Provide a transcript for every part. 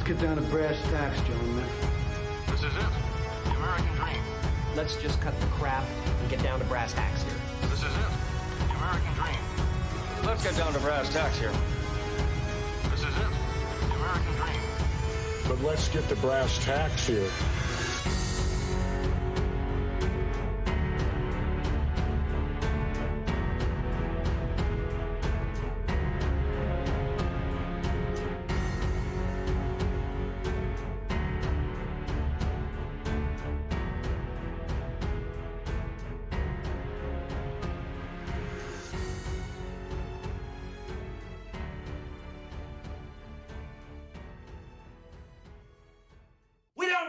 get down to brass tacks, gentlemen. This is it. The American dream. Let's just cut the crap and get down to brass tacks here. This is it. The American dream. Let's get down to brass tacks here. This is it. The American dream. But let's get to brass tacks here.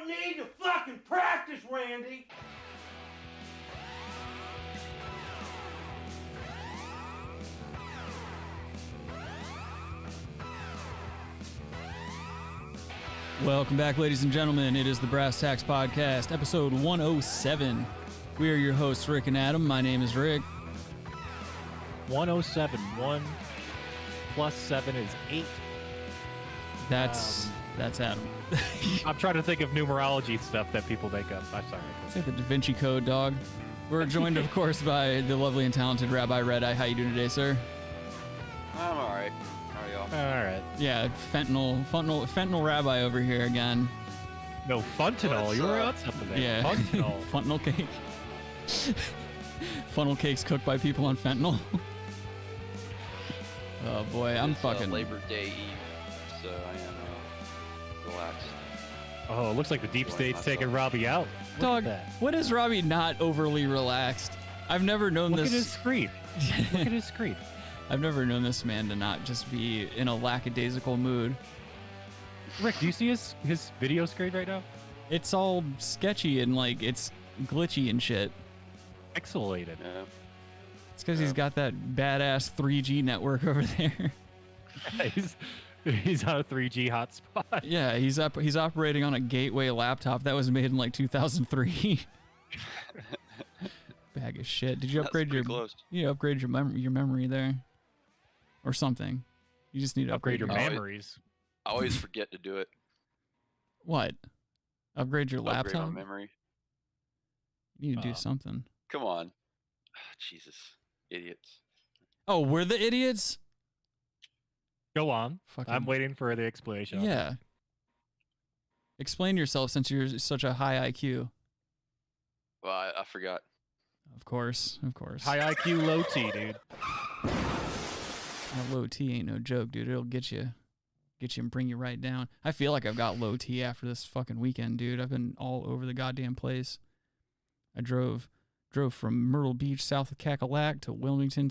Need to fucking practice, Randy! Welcome back, ladies and gentlemen. It is the Brass Tacks Podcast, episode 107. We are your hosts, Rick and Adam. My name is Rick. 107. 1 plus 7 is 8. That's Adam. I'm trying to think of numerology stuff that people make up. I'm sorry. It's like the Da Vinci Code, dog. We're joined, of course, by the lovely and talented Rabbi Red Eye. How you doing today, sir? I'm all right. How are y'all? All right. Yeah, fentanyl Rabbi over here again. No, fentanyl. You were on something there. Yeah. Fentanyl. Fentanyl cake. Funnel cakes cooked by people on fentanyl. Oh boy, I'm fucking Labor Day Eve, so I am relaxed. Oh, it looks like the deep state's taking Robbie out. Look dog. at that. What is Robbie not overly relaxed? I've never known Look this. at his screen. Look at his screen. I've never known this man to not just be in a lackadaisical mood. Rick, do you see his video screen right now? It's all sketchy and like it's glitchy and shit. Pixelated. Yeah. It's because he's got that badass 3G network over there. He's on a 3G hotspot. Yeah, he's operating on a Gateway laptop that was made in like 2003. Bag of shit. Did you upgrade upgrade your memory there, or something? You just need to upgrade your memories. I always forget to do it. What? Upgrade your laptop? Upgrade my memory. You need to do something. Come on. Oh, Jesus. Idiots. Oh, we're the idiots? Go on. Fucking... I'm waiting for the explanation. Yeah. Explain yourself since you're such a high IQ. Well, I forgot. Of course. High IQ, low T, dude. That low T ain't no joke, dude. It'll get you and bring you right down. I feel like I've got low T after this fucking weekend, dude. I've been all over the goddamn place. I drove from Myrtle Beach, south of Cackalack, to Wilmington,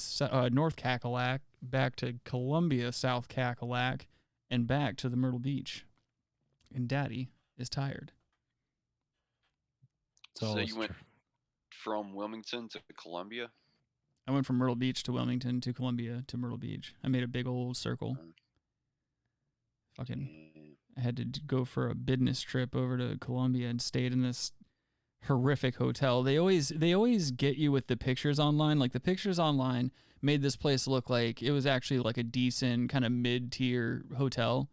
North Cackalack, back to Columbia, South Cackalack, and back to the Myrtle Beach. And Daddy is tired. So you went from Wilmington to Columbia? I went from Myrtle Beach to Wilmington to Columbia to Myrtle Beach. I made a big old circle. Fucking, I had to go for a business trip over to Columbia and stayed in this horrific hotel. They always get you with the pictures online. Like the pictures online made this place look like it was actually like a decent kind of mid-tier hotel.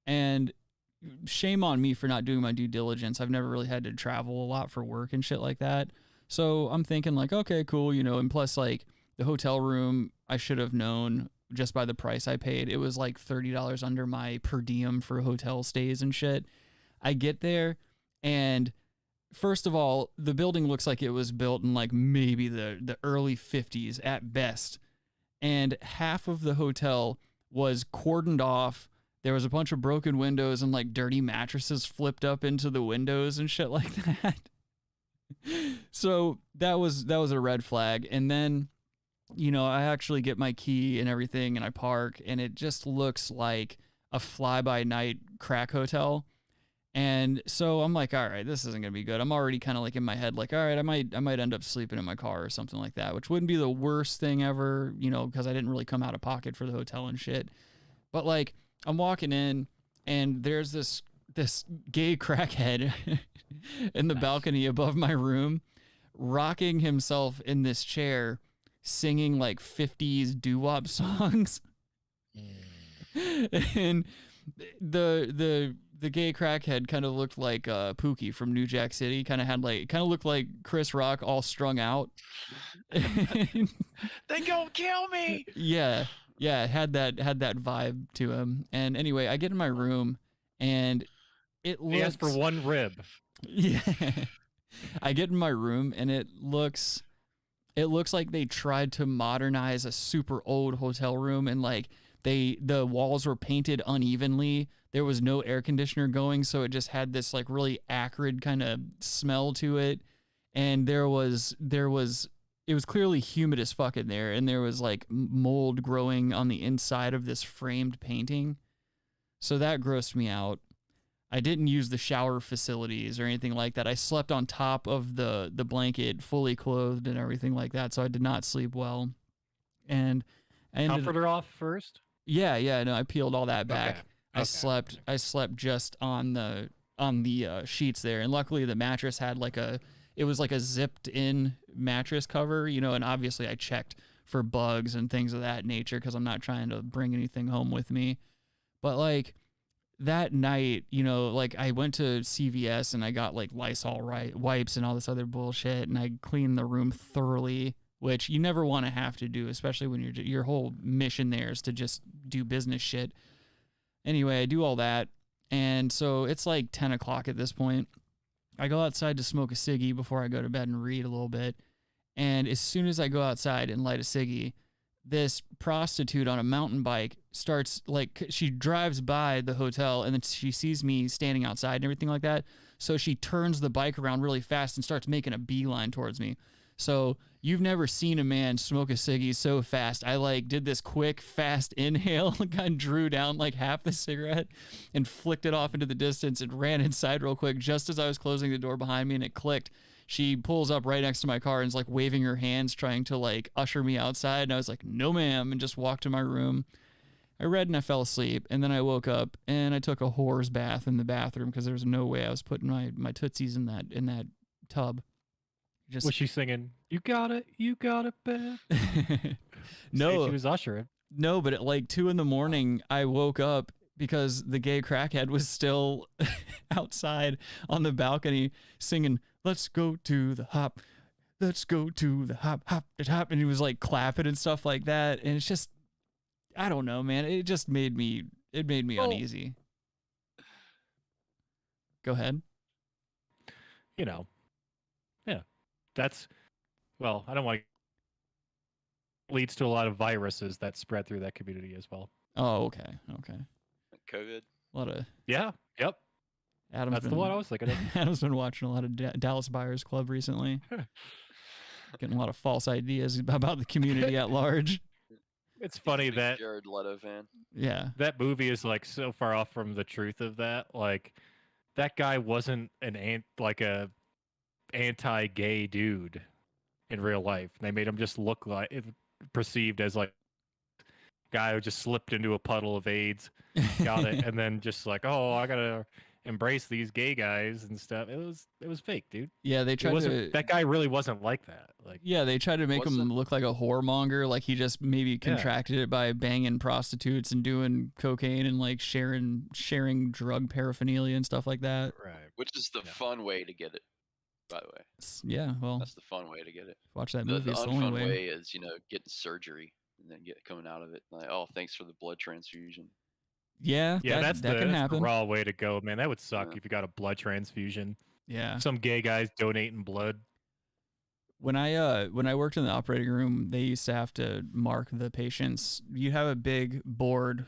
And shame on me for not doing my due diligence. I've never really had to travel a lot for work and shit like that. So I'm thinking like, okay, cool, and plus like the hotel room, I should have known just by the price I paid. It was like $30 under my per diem for hotel stays and shit. I get there and first of all, the building looks like it was built in like maybe the early 50s at best. And half of the hotel was cordoned off. There was a bunch of broken windows and like dirty mattresses flipped up into the windows and shit like that. So that was a red flag. And then, I actually get my key and everything and I park and it just looks like a fly-by-night crack hotel. And so I'm like, all right, this isn't going to be good. I'm already kind of like in my head, like, all right, I might end up sleeping in my car or something like that, which wouldn't be the worst thing ever, because I didn't really come out of pocket for the hotel and shit. But like, I'm walking in and there's this gay crackhead in the balcony above my room, rocking himself in this chair, singing like 50s doo-wop songs. And the the gay crackhead kind of looked like Pookie from New Jack City. Kind of looked like Chris Rock all strung out. They gonna kill me. Yeah, had that vibe to him. And anyway, I get in my room, and it looks. He asked for one rib. Yeah, I get in my room, and it looks like they tried to modernize a super old hotel room, and like the walls were painted unevenly. There was no air conditioner going, so it just had this like really acrid kind of smell to it. And it was clearly humid as fuck in there, and there was like mold growing on the inside of this framed painting. So that grossed me out. I didn't use the shower facilities or anything like that. I slept on top of the blanket, fully clothed and everything like that, so I did not sleep well. And I ended, comforter off first? Yeah, no, I peeled all that back. Okay. I slept just on the sheets there, and luckily the mattress had it was like a zipped in mattress cover, and obviously I checked for bugs and things of that nature because I'm not trying to bring anything home with me. But like that night, like I went to CVS and I got like Lysol wipes and all this other bullshit, and I cleaned the room thoroughly, which you never want to have to do, especially when your whole mission there is to just do business shit. Anyway, I do all that, and so it's like 10 o'clock at this point. I go outside to smoke a ciggy before I go to bed and read a little bit, and as soon as I go outside and light a ciggy, this prostitute on a mountain bike starts, like, she drives by the hotel, and then she sees me standing outside and everything like that, so she turns the bike around really fast and starts making a beeline towards me. So you've never seen a man smoke a ciggy so fast. I like did this quick, fast inhale, kind of drew down like half the cigarette and flicked it off into the distance and ran inside real quick just as I was closing the door behind me, and it clicked. She pulls up right next to my car and is like waving her hands, trying to like usher me outside. And I was like, no ma'am, and just walked to my room. I read and I fell asleep, and then I woke up and I took a whore's bath in the bathroom because there was no way I was putting my tootsies in that tub. Was she singing, you got it, babe? No. She was ushering. No, but at like 2 a.m, I woke up because the gay crackhead was still outside on the balcony singing, let's go to the hop, let's go to the hop, hop, hop. And he was like clapping and stuff like that. And it's just, I don't know, man. It just made me uneasy. Go ahead. Yeah. That's, well, I don't want to, leads to a lot of viruses that spread through that community as well. Oh, okay. COVID. A lot of Yep. That's the one I was thinking of. Adam's been watching a lot of Dallas Buyers Club recently. Getting a lot of false ideas about the community at large. It's funny that Jared Leto fan. Yeah, that movie is like so far off from the truth of that. Like, that guy wasn't a anti-gay dude in real life. They made him just look like, perceived as like guy who just slipped into a puddle of AIDS, got it, and then just like, oh, I gotta embrace these gay guys and stuff. It was fake, dude. Yeah, they tried to. That guy really wasn't like that. Like, yeah, they tried to make him look like a whoremonger, like he just maybe contracted it by banging prostitutes and doing cocaine and like sharing drug paraphernalia and stuff like that. Right. Which is the fun way to get it, by the way. Yeah, well, that's the fun way to get it. Watch that movie. The it's the unfun only way is, getting surgery and then coming out of it like, oh, thanks for the blood transfusion. Yeah, that's can happen. The raw way to go, man. That would suck if you got a blood transfusion. Yeah, some gay guys donating blood. When I worked in the operating room, they used to have to mark the patients. You have a big board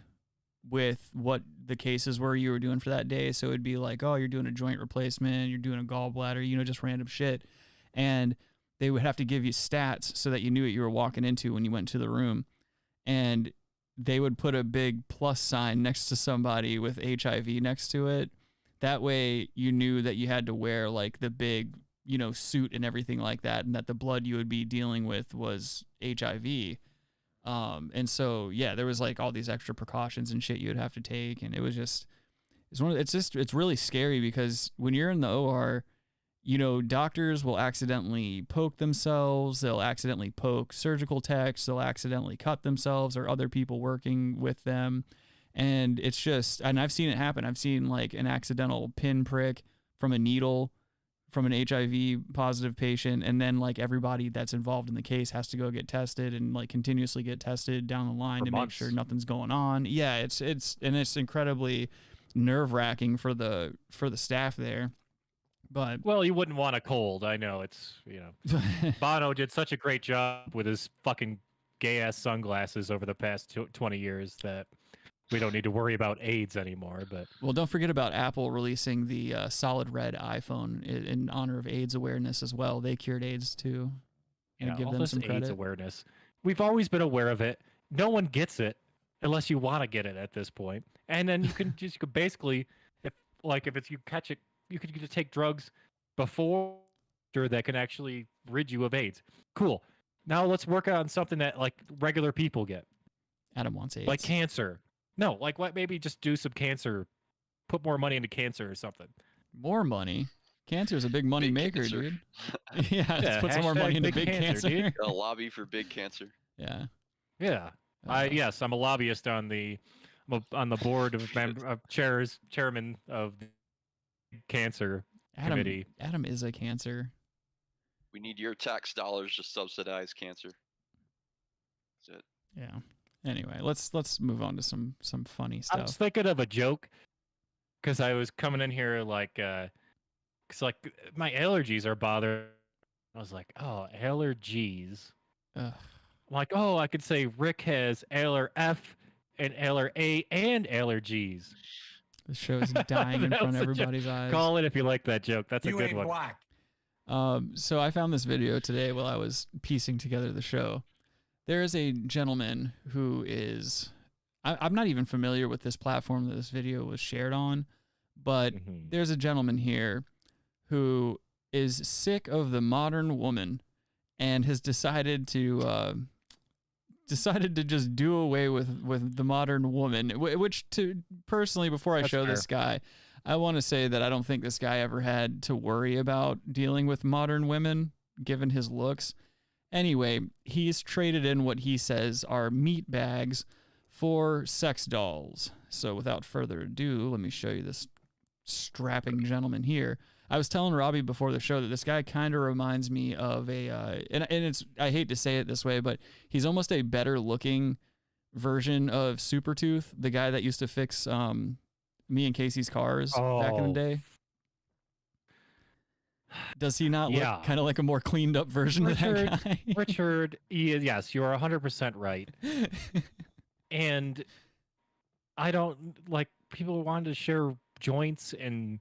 with what the cases were you were doing for that day. So it'd be like, oh, you're doing a joint replacement, you're doing a gallbladder, just random shit. And they would have to give you stats so that you knew what you were walking into when you went to the room. And they would put a big plus sign next to somebody with HIV next to it. That way you knew that you had to wear like the big, suit and everything like that, and that the blood you would be dealing with was HIV. And so, yeah, there was like all these extra precautions and shit you would have to take. And it was just, it's really scary because when you're in the OR, doctors will accidentally poke themselves. They'll accidentally poke surgical techs. They'll accidentally cut themselves or other people working with them. And it's just, and I've seen it happen. I've seen like an accidental pin prick from a needle from an HIV positive patient, and then like everybody that's involved in the case has to go get tested and like continuously get tested down the line to make sure nothing's going on. Yeah, it's incredibly nerve-wracking for the staff there. But well, you wouldn't want a cold. I know it's, Bono did such a great job with his fucking gay ass sunglasses over the past 20 years that we don't need to worry about AIDS anymore. But well, don't forget about Apple releasing the solid red iPhone in honor of AIDS awareness as well. They cured AIDS too. Yeah, give all them this some credit. AIDS awareness. We've always been aware of it. No one gets it unless you want to get it at this point. And then you could basically, if it's you catch it, you could just take drugs before that can actually rid you of AIDS. Cool. Now let's work on something that like regular people get. Adam wants AIDS. Like cancer. No, like what? Maybe just do some cancer. Put more money into cancer or something. More money? Cancer is a big money maker, dude. Yeah, let's put some more hashtag money into big cancer. dude. A lobby for big cancer. Yeah. Yeah. Yes, I'm a lobbyist on the board of chairman of the cancer committee. Adam is a cancer. We need your tax dollars to subsidize cancer. That's it. Yeah. Anyway, let's move on to some funny stuff. I was thinking of a joke because I was coming in here because my allergies are bothering. I was like, oh, allergies. Ugh. I'm like, oh, I could say Rick has Aller F and Aller A and allergies. The show is dying in front of everybody's eyes. Call it if you like that joke. That's a good ain't one. black. So I found this video today while I was piecing together the show. There is a gentleman who is, I'm not even familiar with this platform that this video was shared on, but there's a gentleman here who is sick of the modern woman and has decided to just do away with the modern woman, which personally, before I show this guy, I want to say that I don't think this guy ever had to worry about dealing with modern women, given his looks. Anyway, he's traded in what he says are meat bags for sex dolls. So without further ado, let me show you this strapping gentleman here. I was telling Robbie before the show that this guy kind of reminds me of and it's, I hate to say it this way, but he's almost a better looking version of Supertooth, the guy that used to fix me and Casey's cars back in the day. Does he not look kind of like a more cleaned up version of that guy? Richard, yes, you are 100% right. And I don't like people wanted to share joints and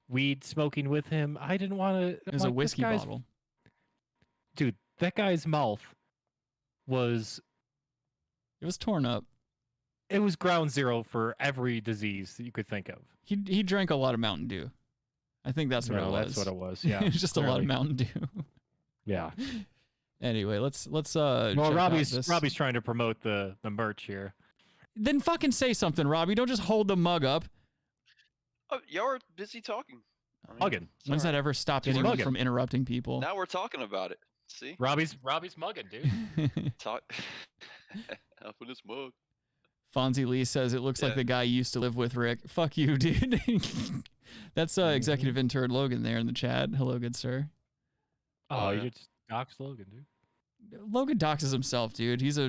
weed smoking with him. I didn't want to. It was a whiskey bottle. Dude, that guy's mouth was. It was torn up. It was ground zero for every disease that you could think of. He drank a lot of Mountain Dew. I think that's what it was. That's what it was. Yeah, it was just clearly. A lot of Mountain Dew. Yeah. Anyway, let's. Well, Robbie's trying to promote the merch here. Then fucking say something, Robbie. Don't just hold the mug up. Oh, y'all are busy talking. Mugging. When's that ever stopped anyone from interrupting people? Now we're talking about it. See? Robbie's mugging, dude. Talk. Helping his mug. Fonzie Lee says it looks like the guy you used to live with, Rick. Fuck you, dude. That's executive intern Logan there in the chat. Hello, good sir. Oh, you just doxed Logan, dude. Logan doxes himself, dude. He's a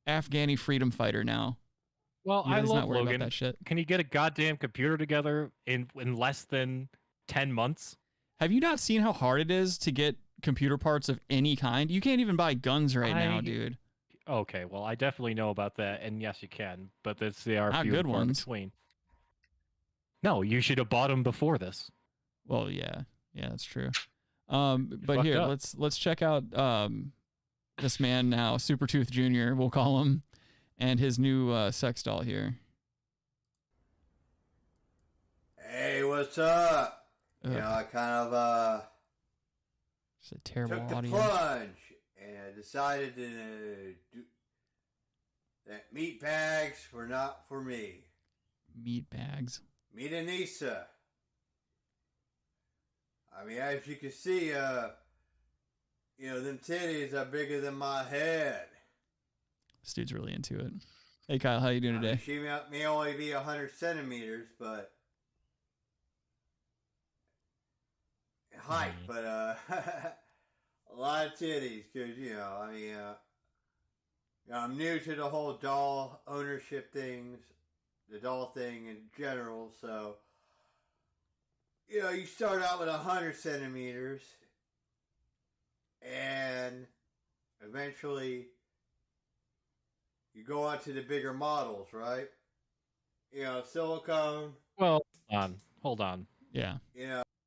Afghani freedom fighter now. Well, I love Logan. About that shit. Can you get a goddamn computer together in less than 10 months? Have you not seen how hard it is to get computer parts of any kind? You can't even buy guns now, dude. Okay, well, I definitely know about that, and yes, you can, but they are not few good and far ones. Between. No, you should have bought them before this. Well, yeah, that's true. But here, let's check out this man now, Supertooth Jr. We'll call him, and his new sex doll here. Hey, what's up? You know, I kind of it's a terrible took the audio. plunge and decided to do that. Meat bags were not for me. Meat bags. Meet Anissa. I mean, as you can see, you know, them titties are bigger than my head. This dude's really into it. Hey Kyle, how you doing I mean, today? she may only be 100 centimeters, but height, but a lot of titties. Cause I'm new to the whole doll ownership things, the doll thing in general. So you start out with 100 centimeters, and eventually you go on to the bigger models, right? Silicone. Well, hold on. Yeah.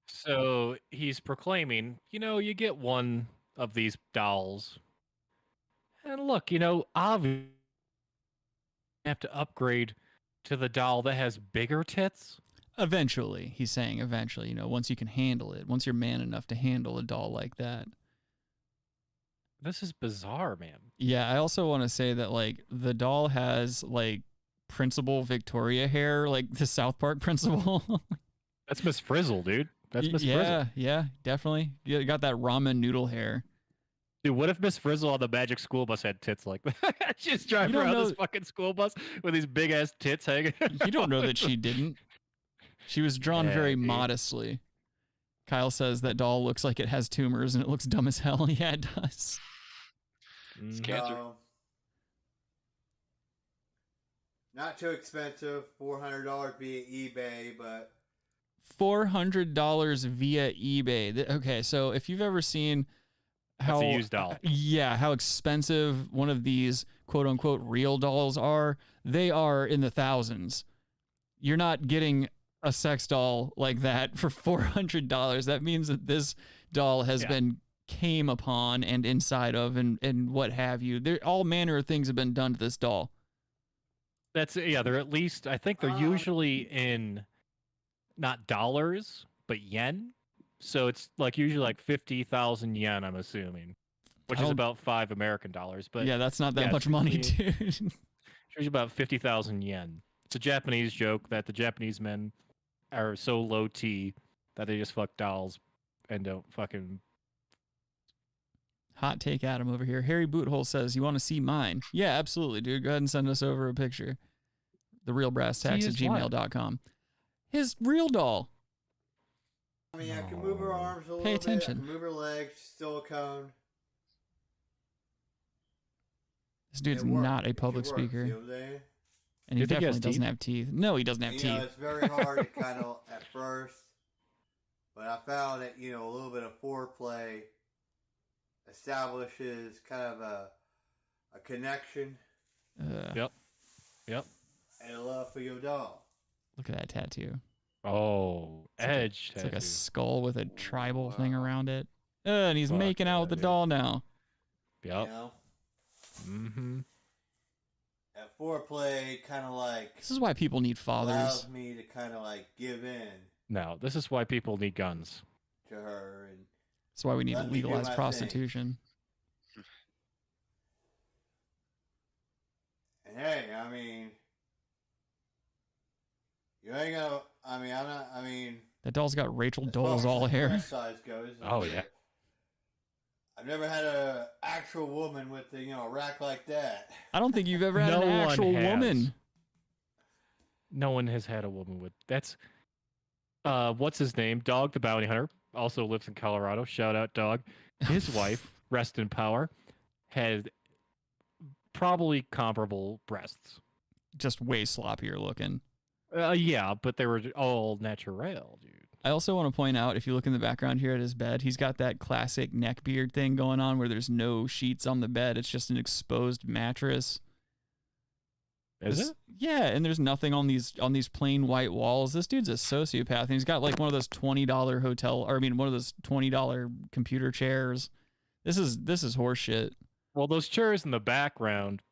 So he's proclaiming, you get one of these dolls, and look, obviously you have to upgrade to the doll that has bigger tits. Eventually, he's saying eventually, once you can handle it, once you're man enough to handle a doll like that. This is bizarre, man. Yeah, I also want to say that, like, the doll has, like, Principal Victoria hair, like the South Park principal. That's Miss Frizzle, dude. That's Miss Frizzle. Yeah, definitely. You got that ramen noodle hair. Dude, what if Miss Frizzle on the Magic School Bus had tits like that? She's driving around this fucking school bus with these big ass tits hanging. You don't know that she didn't. She was drawn very modestly. Kyle says that doll looks like it has tumors and it looks dumb as hell. Yeah, it does. It's cancer. Not too expensive, $400 via eBay, but $400 via eBay. Okay, so if you've ever seen how That's a used doll. Yeah, how expensive one of these quote unquote real dolls are, they are in the thousands. You're not getting a sex doll like that for $400. That means that this doll has been came upon and inside of and what have you. There all manner of things have been done to this doll. They're at least, I think they're usually in not dollars, but yen. So it's like usually like 50,000 yen, I'm assuming, which is about $5 American. But yeah, that's not that much money, dude. It's usually about 50,000 yen. It's a Japanese joke that the Japanese men are so low T that they just fuck dolls and don't fucking. Hot take Adam over here. Harry Boothole says, you want to see mine? Yeah, absolutely, dude. Go ahead and send us over a picture. TheRealBrassTacks@gmail.com. His real doll. I mean, I can move her arms a little Pay attention. bit. I can move her legs, silicone. This dude's not a public speaker. And he definitely doesn't have teeth. No, he doesn't have teeth. It's very hard to kind of at first, but I found that, a little bit of foreplay establishes kind of a connection. Yep. And a love for your doll. Look at that tattoo. Oh, edge It's like a skull with a tribal thing around it. And he's making out with the doll now. Yep. Mm-hmm. That foreplay kind of like... This is why people need fathers. Allows me to kind of like give in. No, this is why people need guns. To her. And that's why we need to legalize prostitution. And hey, I mean... You ain't gonna... That doll's got Rachel Dolezal hair. Size goes, oh, yeah. I've never had an actual woman with a rack like that. I don't think you've ever had an actual woman. No one has had a woman with... That's... what's his name? Dog the Bounty Hunter. Also lives in Colorado. Shout out, Dog. His wife, rest in power, had probably comparable breasts. Just way sloppier looking. Yeah, but they were all natural, dude. I also want to point out, if you look in the background here at his bed, he's got that classic neck beard thing going on where there's no sheets on the bed. It's just an exposed mattress. Is it? Yeah, and there's nothing on these plain white walls. This dude's a sociopath, and he's got like one of those $20 one of those $20 computer chairs. This is horse shit. Well, those chairs in the background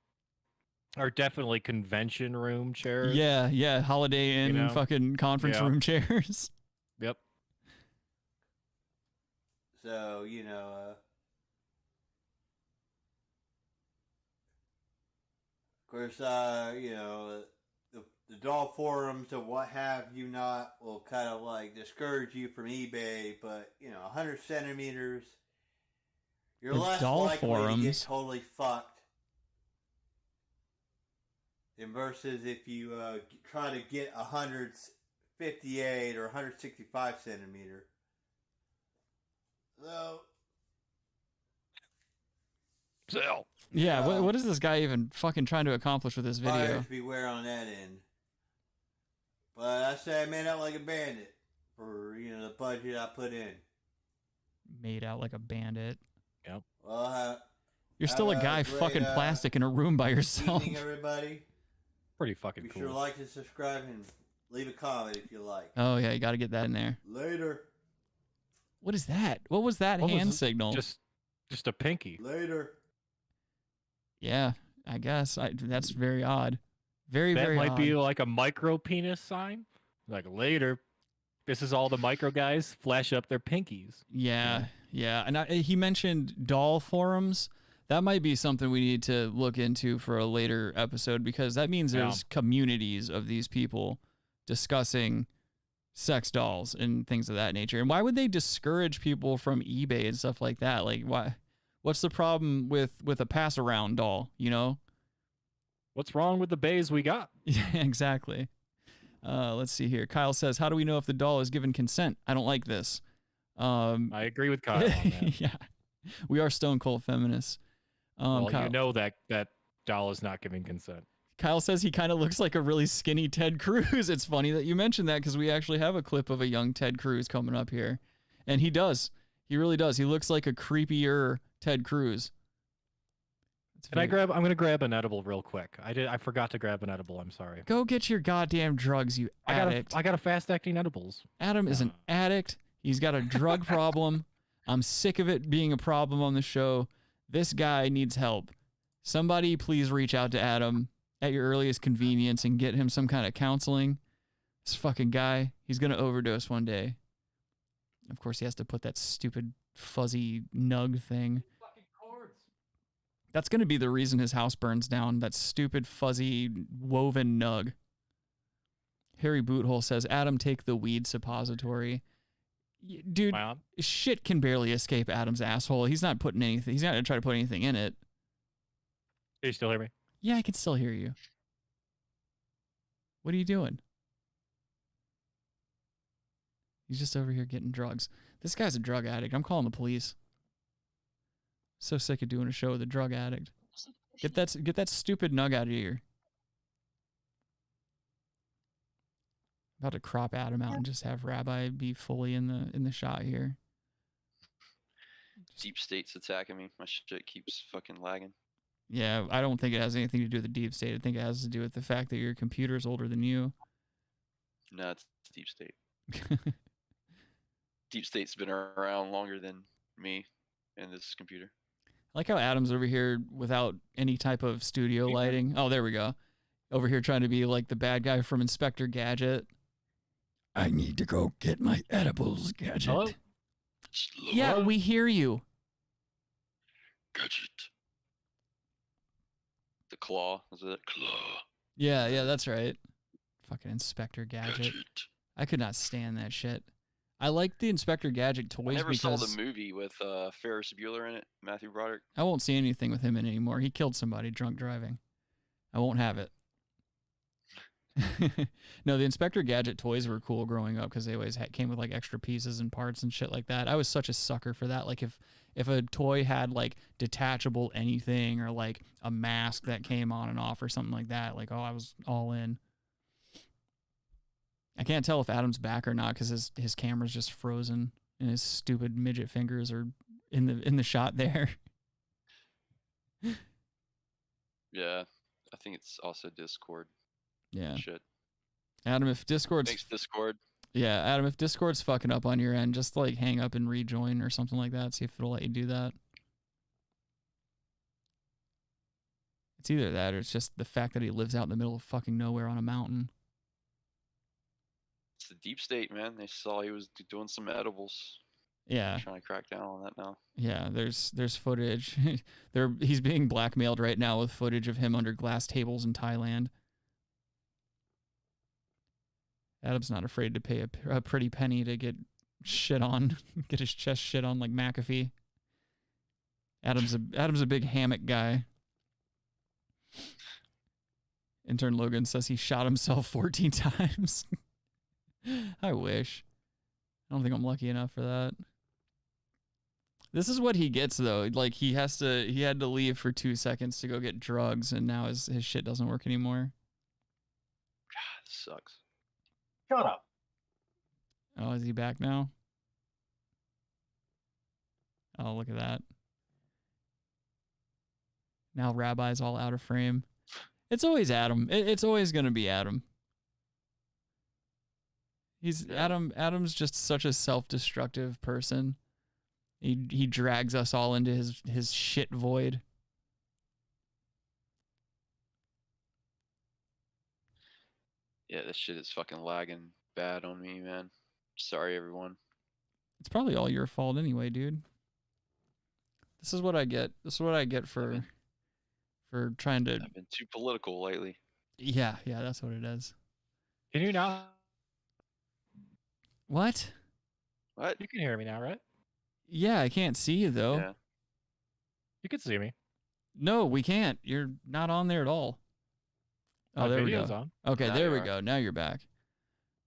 are definitely convention room chairs. Yeah, Holiday Inn fucking conference room chairs. Yep. So, of course, the doll forums and what have you not will kind of like discourage you from eBay, but 100 centimeters, you're less likely to get totally fucked And versus if you try to get 158 or 165 centimeter. So. Sell. Yeah, what is this guy even fucking trying to accomplish with this video? Buyers beware on that end. But I say I made out like a bandit for the budget I put in. Made out like a bandit. Yep. Well, you're still a guy great, fucking plastic in a room by yourself. Evening, everybody. Pretty fucking Be cool. sure to like and subscribe and leave a comment if you like. Oh yeah, you got to get that in there. Later. What is that? What was that hand signal? Just a pinky. Later. Yeah, I guess that's very odd. Very That very might odd. be like a micro penis sign. Like later, this is all the micro guys flash up their pinkies. Yeah, yeah. And he mentioned doll forums. That might be something we need to look into for a later episode because that means there's communities of these people discussing sex dolls and things of that nature. And why would they discourage people from eBay and stuff like that? Like, why? What's the problem with a pass around doll? You know? What's wrong with the bays we got? Yeah, exactly. Let's see here. Kyle says, "How do we know if the doll is given consent? I don't like this." I agree with Kyle on that. Yeah, we are stone cold feminists. Well, Kyle, you know that doll is not giving consent. Kyle says he kind of looks like a really skinny Ted Cruz. It's funny that you mentioned that because we actually have a clip of a young Ted Cruz coming up here, and he does. He really does. He looks like a creepier Ted Cruz. I'm gonna grab an edible real quick. I forgot to grab an edible. I'm sorry. Go get your goddamn drugs, you addict. I got a fast acting edibles. Adam is an addict. He's got a drug problem. I'm sick of it being a problem on the show. This guy needs help. Somebody please reach out to Adam at your earliest convenience and get him some kind of counseling. This fucking guy, he's going to overdose one day. Of course, he has to put that stupid fuzzy nug thing. That's going to be the reason his house burns down. That stupid fuzzy woven nug. Harry Boothole says, Adam, take the weed suppository. Dude, shit can barely escape Adam's asshole. He's not putting anything. He's not going to try to put anything in it. Can you still hear me? Yeah, I can still hear you. What are you doing? He's just over here getting drugs. This guy's a drug addict. I'm calling the police. So sick of doing a show with a drug addict. Get that stupid nug out of here. About to crop Adam out and just have Rabbi be fully in the shot here. Deep State's attacking me. My shit keeps fucking lagging. Yeah, I don't think it has anything to do with the deep state. I think it has to do with the fact that your computer's older than you. No, it's Deep State. Deep State's been around longer than me and this computer. I like how Adam's over here without any type of studio lighting. Oh, there we go. Over here trying to be like the bad guy from Inspector Gadget. I need to go get my edibles, Gadget. Hello? Yeah, we hear you. Gadget. The claw, is it? Claw. Yeah, that's right. Fucking Inspector Gadget. Gadget. I could not stand that shit. I like the Inspector Gadget toys I never because saw the movie with Ferris Bueller in it, Matthew Broderick. I won't see anything with him in it anymore. He killed somebody drunk driving. I won't have it. No, the Inspector Gadget toys were cool growing up because they always came with like extra pieces and parts and shit like that. I was such a sucker for that. Like if a toy had like detachable anything or like a mask that came on and off or something like that, like, oh, I was all in. I can't tell if Adam's back or not because his camera's just frozen and his stupid midget fingers are in the shot there. Yeah, I think it's also Discord. Yeah. Shit. Adam, if Discord's... Thanks, Discord. Yeah, Adam, if Discord's fucking up on your end, just like hang up and rejoin or something like that. See if it'll let you do that. It's either that or it's just the fact that he lives out in the middle of fucking nowhere on a mountain. It's the Deep State, man. They saw he was doing some edibles. Yeah. I'm trying to crack down on that now. Yeah, there's footage. He's being blackmailed right now with footage of him under glass tables in Thailand. Adam's not afraid to pay a pretty penny to get shit on, get his chest shit on like McAfee. Adam's a big hammock guy. Intern Logan says he shot himself 14 times. I wish. I don't think I'm lucky enough for that. This is what he gets though. Like he had to leave for 2 seconds to go get drugs, and now his shit doesn't work anymore. God, this sucks. Shut up. Oh, is he back now? Oh, look at that. Now Rabbi's all out of frame. It's always Adam. It's always gonna be Adam. Adam's just such a self-destructive person. He drags us all into his shit void. Yeah, this shit is fucking lagging bad on me, man. Sorry, everyone. It's probably all your fault anyway, dude. This is what I get. This is what I get for trying to. I've been too political lately. Yeah, that's what it is. Can you now? What? What? You can hear me now, right? Yeah, I can't see you though. Yeah. You can see me. No, we can't. You're not on there at all. Oh, My there we video's go. on. Okay, Now there you we are. go. Now you're back.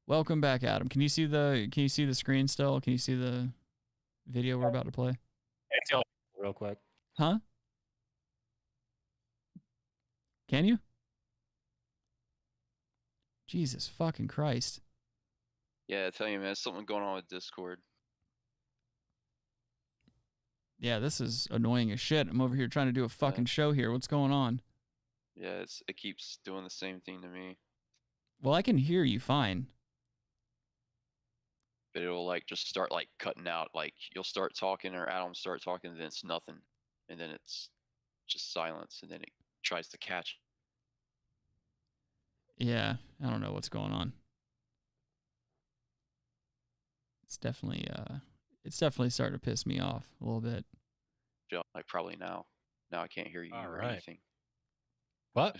Welcome back, Adam. Can you see the screen still? Can you see the video we're about to play? It's all real quick. Huh? Can you? Jesus fucking Christ. Yeah, I tell you, man, there's something going on with Discord. Yeah, this is annoying as shit. I'm over here trying to do a fucking show here. What's going on? Yeah, it keeps doing the same thing to me. Well, I can hear you fine. But it'll like just start like cutting out. Like you'll start talking or Adam start talking, and then it's nothing, and then it's just silence, and then it tries to catch. Yeah, I don't know what's going on. It's definitely starting to piss me off a little bit. Like probably now. Now I can't hear you All or right. anything. What?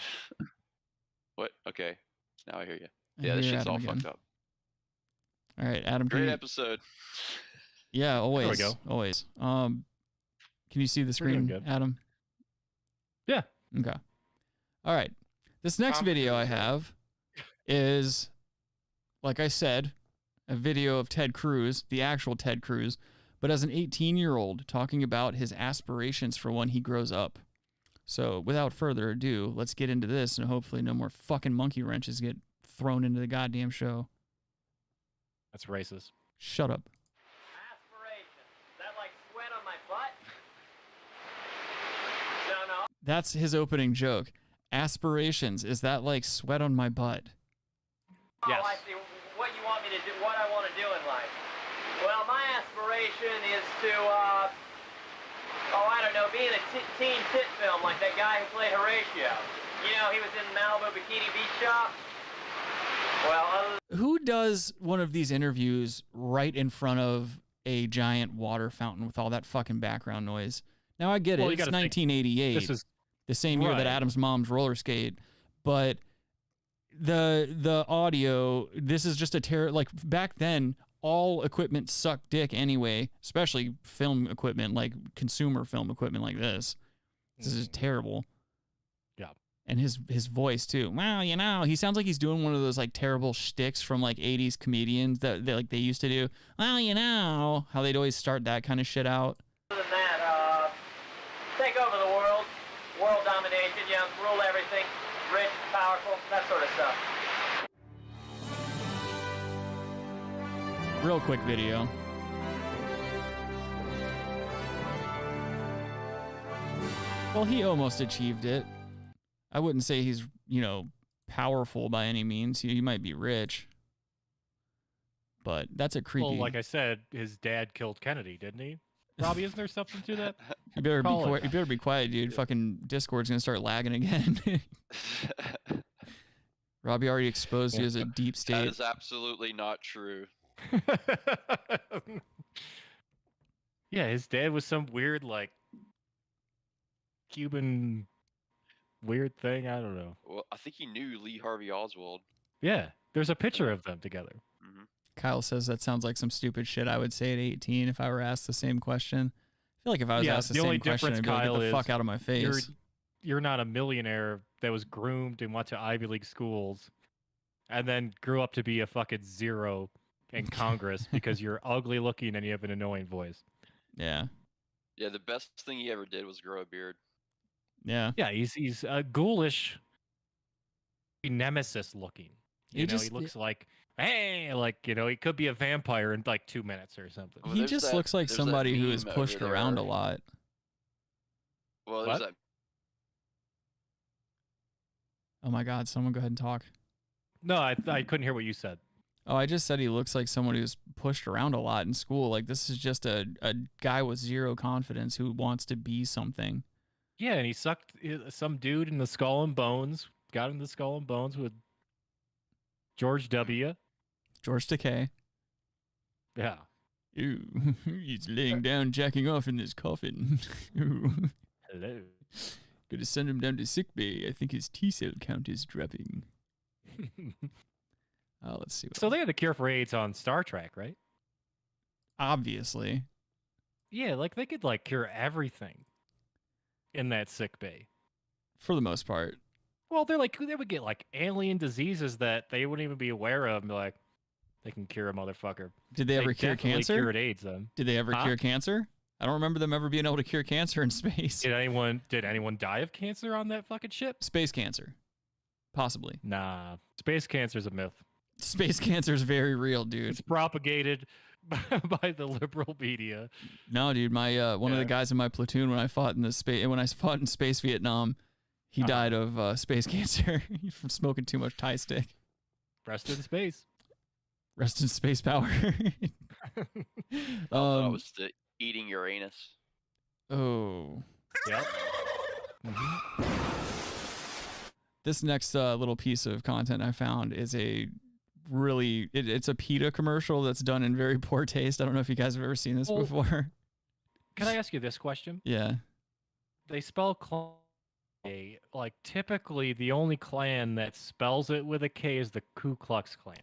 What? Okay. Now I hear you. I Yeah, this hear shit's Adam all again. fucked up. All right, Adam. Great episode. Yeah, always. go. Always. Can you see the We're doing screen, good. Adam? Yeah. Okay. All right. This next video I have is, like I said, a video of Ted Cruz, the actual Ted Cruz, but as an 18-year-old talking about his aspirations for when he grows up. So without further ado, let's get into this, and hopefully no more fucking monkey wrenches get thrown into the goddamn show. That's racist. Shut up. Aspirations. Is that like sweat on my butt? No. That's his opening joke. Aspirations. Is that like sweat on my butt? Yes. Oh, I see. What you want me to do, what I want to do in life. Well, my aspiration is to, I don't know, be in a teen tit film like that guy who played Horatio. You know, he was in Malibu Bikini Beach Shop. Well, Who does one of these interviews right in front of a giant water fountain with all that fucking background noise? Now I get it. Well, you It's gotta think, 1988. This is the same year that Right. Adam's mom's roller skate, but the audio, this is just a like back then all equipment sucked dick anyway, especially film equipment, like consumer film equipment like this. This is terrible. Yeah. And his voice too. Well, you know, he sounds like he's doing one of those like terrible shticks from like 80s comedians that like they used to do. Well, you know, how they'd always start that kind of shit out. other than that, take over the world, world domination, you know, rule everything, rich, powerful, that sort of stuff. Real quick video. Well, he almost achieved it. I wouldn't say he's, you know, powerful by any means. He might be rich. But that's a creepy. well, like I said, his dad killed Kennedy, didn't he? Robbie, isn't there something to that? You better be call it quiet. You better be quiet, dude. Fucking Discord's gonna start lagging again. Robbie already exposed you as a deep That state. is absolutely not true. Yeah, his dad was some weird, like, Cuban weird thing. I don't know. Well, I think he knew Lee Harvey Oswald. Yeah, there's a picture of them together. Hmm Kyle says that sounds like some stupid shit I would say at 18 if I were asked the same question. I feel like if I was asked the the only same question, difference, I'd be like, Kyle, get the is fuck out of my face. you're not a millionaire that was groomed and went to Ivy League schools, and then grew up to be a fucking zero in Congress because you're ugly looking and you have an annoying voice. Yeah. Yeah, the best thing he ever did was grow a beard. Yeah. Yeah, he's ghoulish, nemesis looking. He looks like, hey, like, he could be a vampire in like 2 minutes or something. Well, He there's just that- looks like there's that somebody who is meme pushed over around a there. lot. Well, there's What? that. Oh my God! Someone go ahead and talk. No, I couldn't hear what you said. Oh, I just said he looks like someone who's pushed around a lot in school. Like this is just a guy with zero confidence who wants to be something. Yeah, and he sucked some dude in the skull and bones. Got in the skull and bones with George W. George Takei. Yeah. Ew, he's laying down, jacking off in this coffin. Ew. Hello. Gonna send him down to sick bay. I think his T-cell count is dropping. Oh, let's see. So they had the cure for AIDS on Star Trek, right? Obviously. Yeah, like they could like cure everything in that sick bay. For the most part. Well, they would get like alien diseases that they wouldn't even be aware of, and be like, they can cure a motherfucker. Did they ever cure definitely cancer? Cured AIDS then. Did they ever Huh? cure cancer? I don't remember them ever being able to cure cancer in space. Did anyone die of cancer on that fucking ship? Space cancer. Possibly. Nah, space cancer's a myth. Space cancer is very real, dude. It's propagated by the liberal media. No, dude, my one of the guys in my platoon when I fought in space Vietnam, he died of space cancer from smoking too much Thai stick. Rest in space. Rest in space power. That was the eating Uranus. Oh. Yep. This next little piece of content I found is it's a PETA commercial that's done in very poor taste. I don't know if you guys have ever seen this before. Can I ask you this question? Yeah. They spell clan like typically the only clan that spells it with a K is the Ku Klux Klan.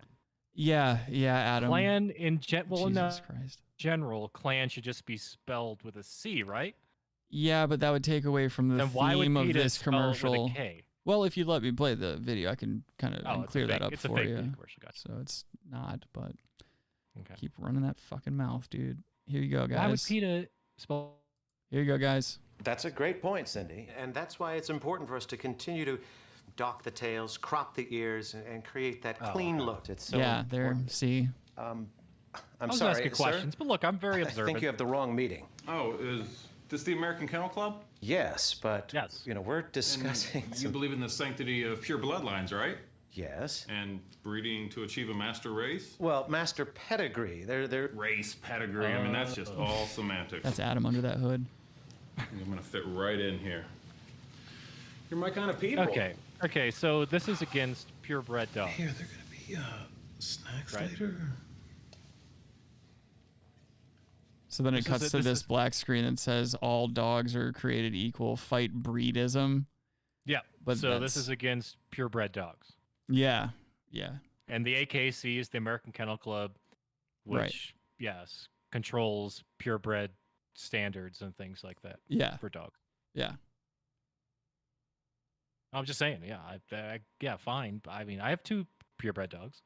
Yeah, Adam. Clan in Jesus Christ. general, clan should just be spelled with a C, right? Yeah, but that would take away from the Then why would theme of PETA this spell it with a commercial. K? Well, if you let me play the video, I can kind of clear that up it's a for fake you. commercial, gotcha. So it's not, but Okay. keep running that fucking mouth, dude. Here you go, guys. Why would PETA spell? Here you go, guys. That's a great point, Cindy. And that's why it's important for us to continue to dock the tails, crop the ears, and create that clean look. It's so yeah, there. important. See. I'm I was sorry, asking sir. questions, but look, I'm very I observant. think you have the wrong meeting. Oh, is this the American Kennel Club? Yes, but Yes. we're discussing. You believe in the sanctity of pure bloodlines, right? Yes. And breeding to achieve a master race? Well, master pedigree. They're Race, pedigree, I mean, that's just all semantics. That's Adam under that hood. I'm gonna fit right in here. You're my kind of people. Okay, so this is against purebred dogs. Here, they're gonna be snacks Right. later. So then it cuts to this black screen that says all dogs are created equal. Fight breedism. Yeah. But So this is against purebred dogs. Yeah. And the AKC is the American Kennel Club, which, Right. yes, controls purebred standards and things like that. Yeah. For dogs. Yeah. I'm just saying, yeah, fine. I mean, I have 2 purebred dogs.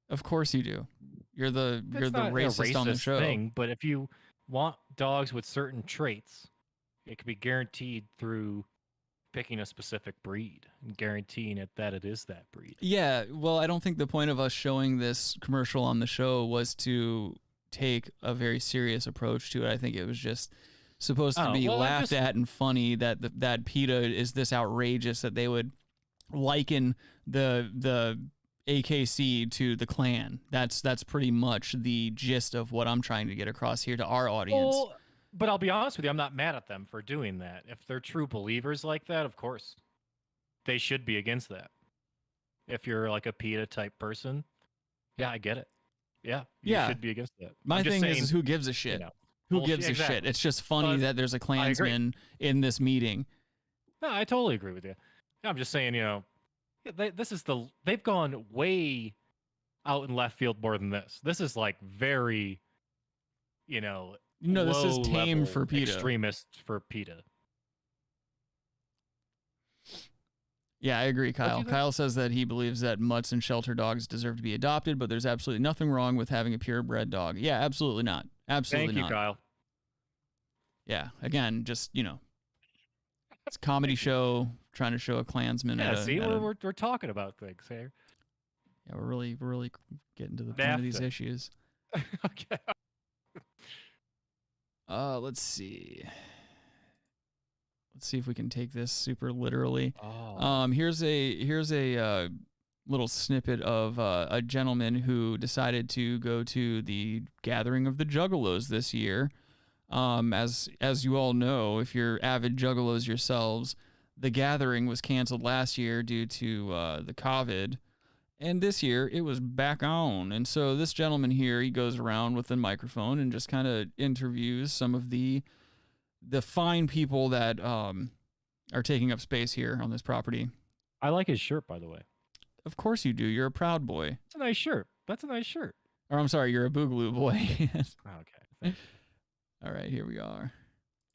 Of course you do. You're the It's not racist a on the racist show. thing, but if you want dogs with certain traits, it can be guaranteed through picking a specific breed and guaranteeing that it is that breed. Yeah, well, I don't think the point of us showing this commercial on the show was to take a very serious approach to it. I think it was just supposed to be laughed at and funny that that PETA is this outrageous that they would liken the AKC to the Klan. That's pretty much the gist of what I'm trying to get across here to our audience. Well, but I'll be honest with you, I'm not mad at them for doing that. If they're true believers like that, of course, they should be against that. If you're like a PETA type person, yeah, I get it. Yeah, you should be against that. My I'm just thing saying, is who gives a shit? Who bullshit- gives a shit? exactly. It's just funny that there's a Klansman in this meeting. No, I totally agree with you. I'm just saying, they've gone way out in left field more than this. This is like very, this is tame low-level for PETA. extremist for PETA. Yeah, I agree, you Kyle. think? Kyle says that he believes that mutts and shelter dogs deserve to be adopted, but there's absolutely nothing wrong with having a purebred dog. Yeah, absolutely not. Absolutely Thank you, not. Kyle. Yeah, again, just, it's a comedy show trying to show a Klansman. Yeah, at a, see, at a- we're talking about things here. yeah, we're really getting to the point of these NAFTA. issues. Okay. Let's see. Let's see if we can take this super literally. Oh. Here's a little snippet of a gentleman who decided to go to the gathering of the Juggalos this year. As you all know, if you're avid Juggalos yourselves, the gathering was canceled last year due to the COVID, and this year it was back on. And so this gentleman here, he goes around with a microphone and just kind of interviews some of the fine people that are taking up space here on this property. I like his shirt, by the way. Of course you do. You're a proud boy. That's a nice shirt. That's a nice shirt. Or I'm sorry, you're a boogaloo boy. Yes. Okay. All right, here we are.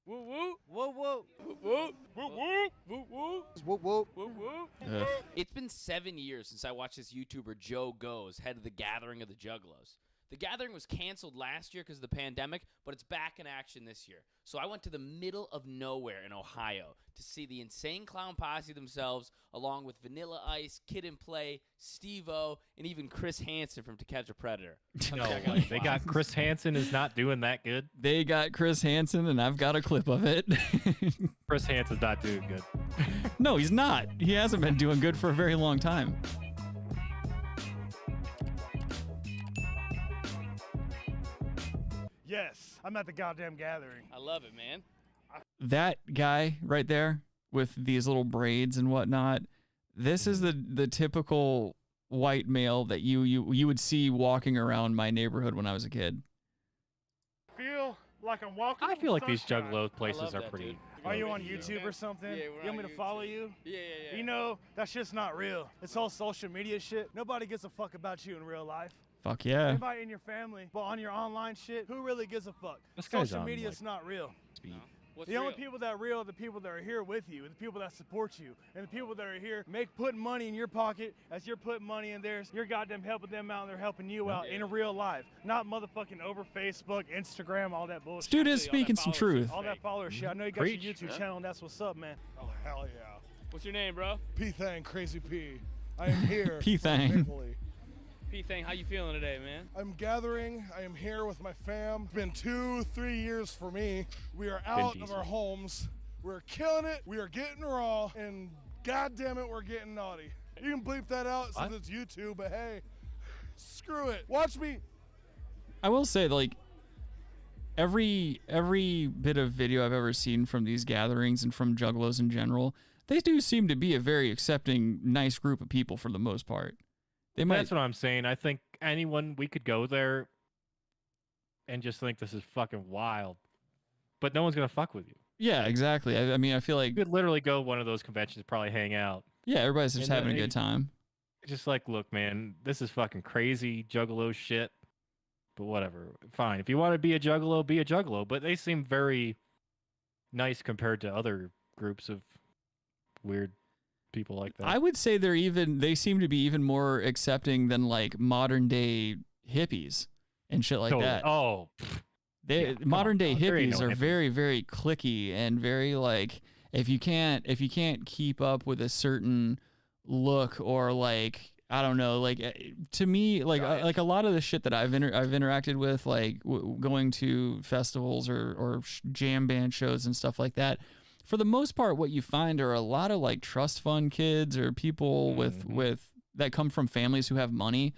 Woo woo, woo woo, woo woo, woo woo, woo woo, Whoop, whoop. woo woo. Ugh. It's been 7 years since I watched this YouTuber Joe Goes, head of the Gathering of the Juggalos. The gathering was canceled last year because of the pandemic, but it's back in action this year. So I went to the middle of nowhere in Ohio to see the Insane Clown Posse themselves, along with Vanilla Ice, Kid and Play, Steve-O, and even Chris Hansen from To Catch a Predator. No, like, they got Chris Hansen is not doing that good. They got Chris Hansen, and I've got a clip of it. Chris Hansen's not doing good. No, he's not. He hasn't been doing good for a very long time. Yes, I'm at the goddamn gathering. I love it, man. That guy right there with these little braids and whatnot, this is the typical white male that you would see walking around my neighborhood when I was a kid. Feel like I'm walking. I feel like these sunshine. Juggalo places love are that, pretty. dude. Are you on YouTube or something? Yeah, you we're want me on to follow YouTube. you? Yeah. You know, that shit's not real. It's all social media shit. Nobody gives a fuck about you in real life. Fuck yeah. Anybody in your family, but on your online shit, who really gives a fuck? This guy's Social on, media like, is not real. No. What's The only real? people that are real are the people that are here with you, the people that support you, and the people that are here putting money in your pocket as you're putting money in theirs. You're goddamn helping them out, and they're helping you out in real life, not motherfucking over Facebook, Instagram, all that bullshit. Dude is speaking some truth. All that follower shit. I know you got Preach. your YouTube channel, and that's what's up, man. Oh, hell yeah. What's your name, bro? P-Thang, Crazy P. I am here. P-Thang. faithfully. P-Thing, how you feeling today, man? I'm gathering. I am here with my fam. It's been 2-3 years for me. We are out of our homes. We're killing it. We are getting raw. And God damn it, we're getting naughty. You can bleep that out since it's YouTube, but hey, screw it. Watch me. I will say, like, every bit of video I've ever seen from these gatherings and from Juggalos in general, they do seem to be a very accepting, nice group of people for the most part. They might. That's what I'm saying. I think we could go there and just think this is fucking wild, but no one's gonna fuck with you. Yeah, exactly. I mean, I feel like You could literally go to one of those conventions, probably hang out. yeah, everybody's just And having a then good time. Just like, look, man, this is fucking crazy Juggalo shit. But whatever, fine. If you want to be a Juggalo, be a Juggalo. But they seem very nice compared to other groups of weird people like that. I would say they seem to be even more accepting than like modern day hippies and shit like Totally. that. Oh, Modern day There ain't hippies no are hippies. very, very cliquey and very like if you can't keep up with a certain look or like I don't know, like to me like a lot of the shit that I've interacted with, like going to festivals or jam band shows and stuff like that. For the most part, what you find are a lot of like trust fund kids or people with that come from families who have money,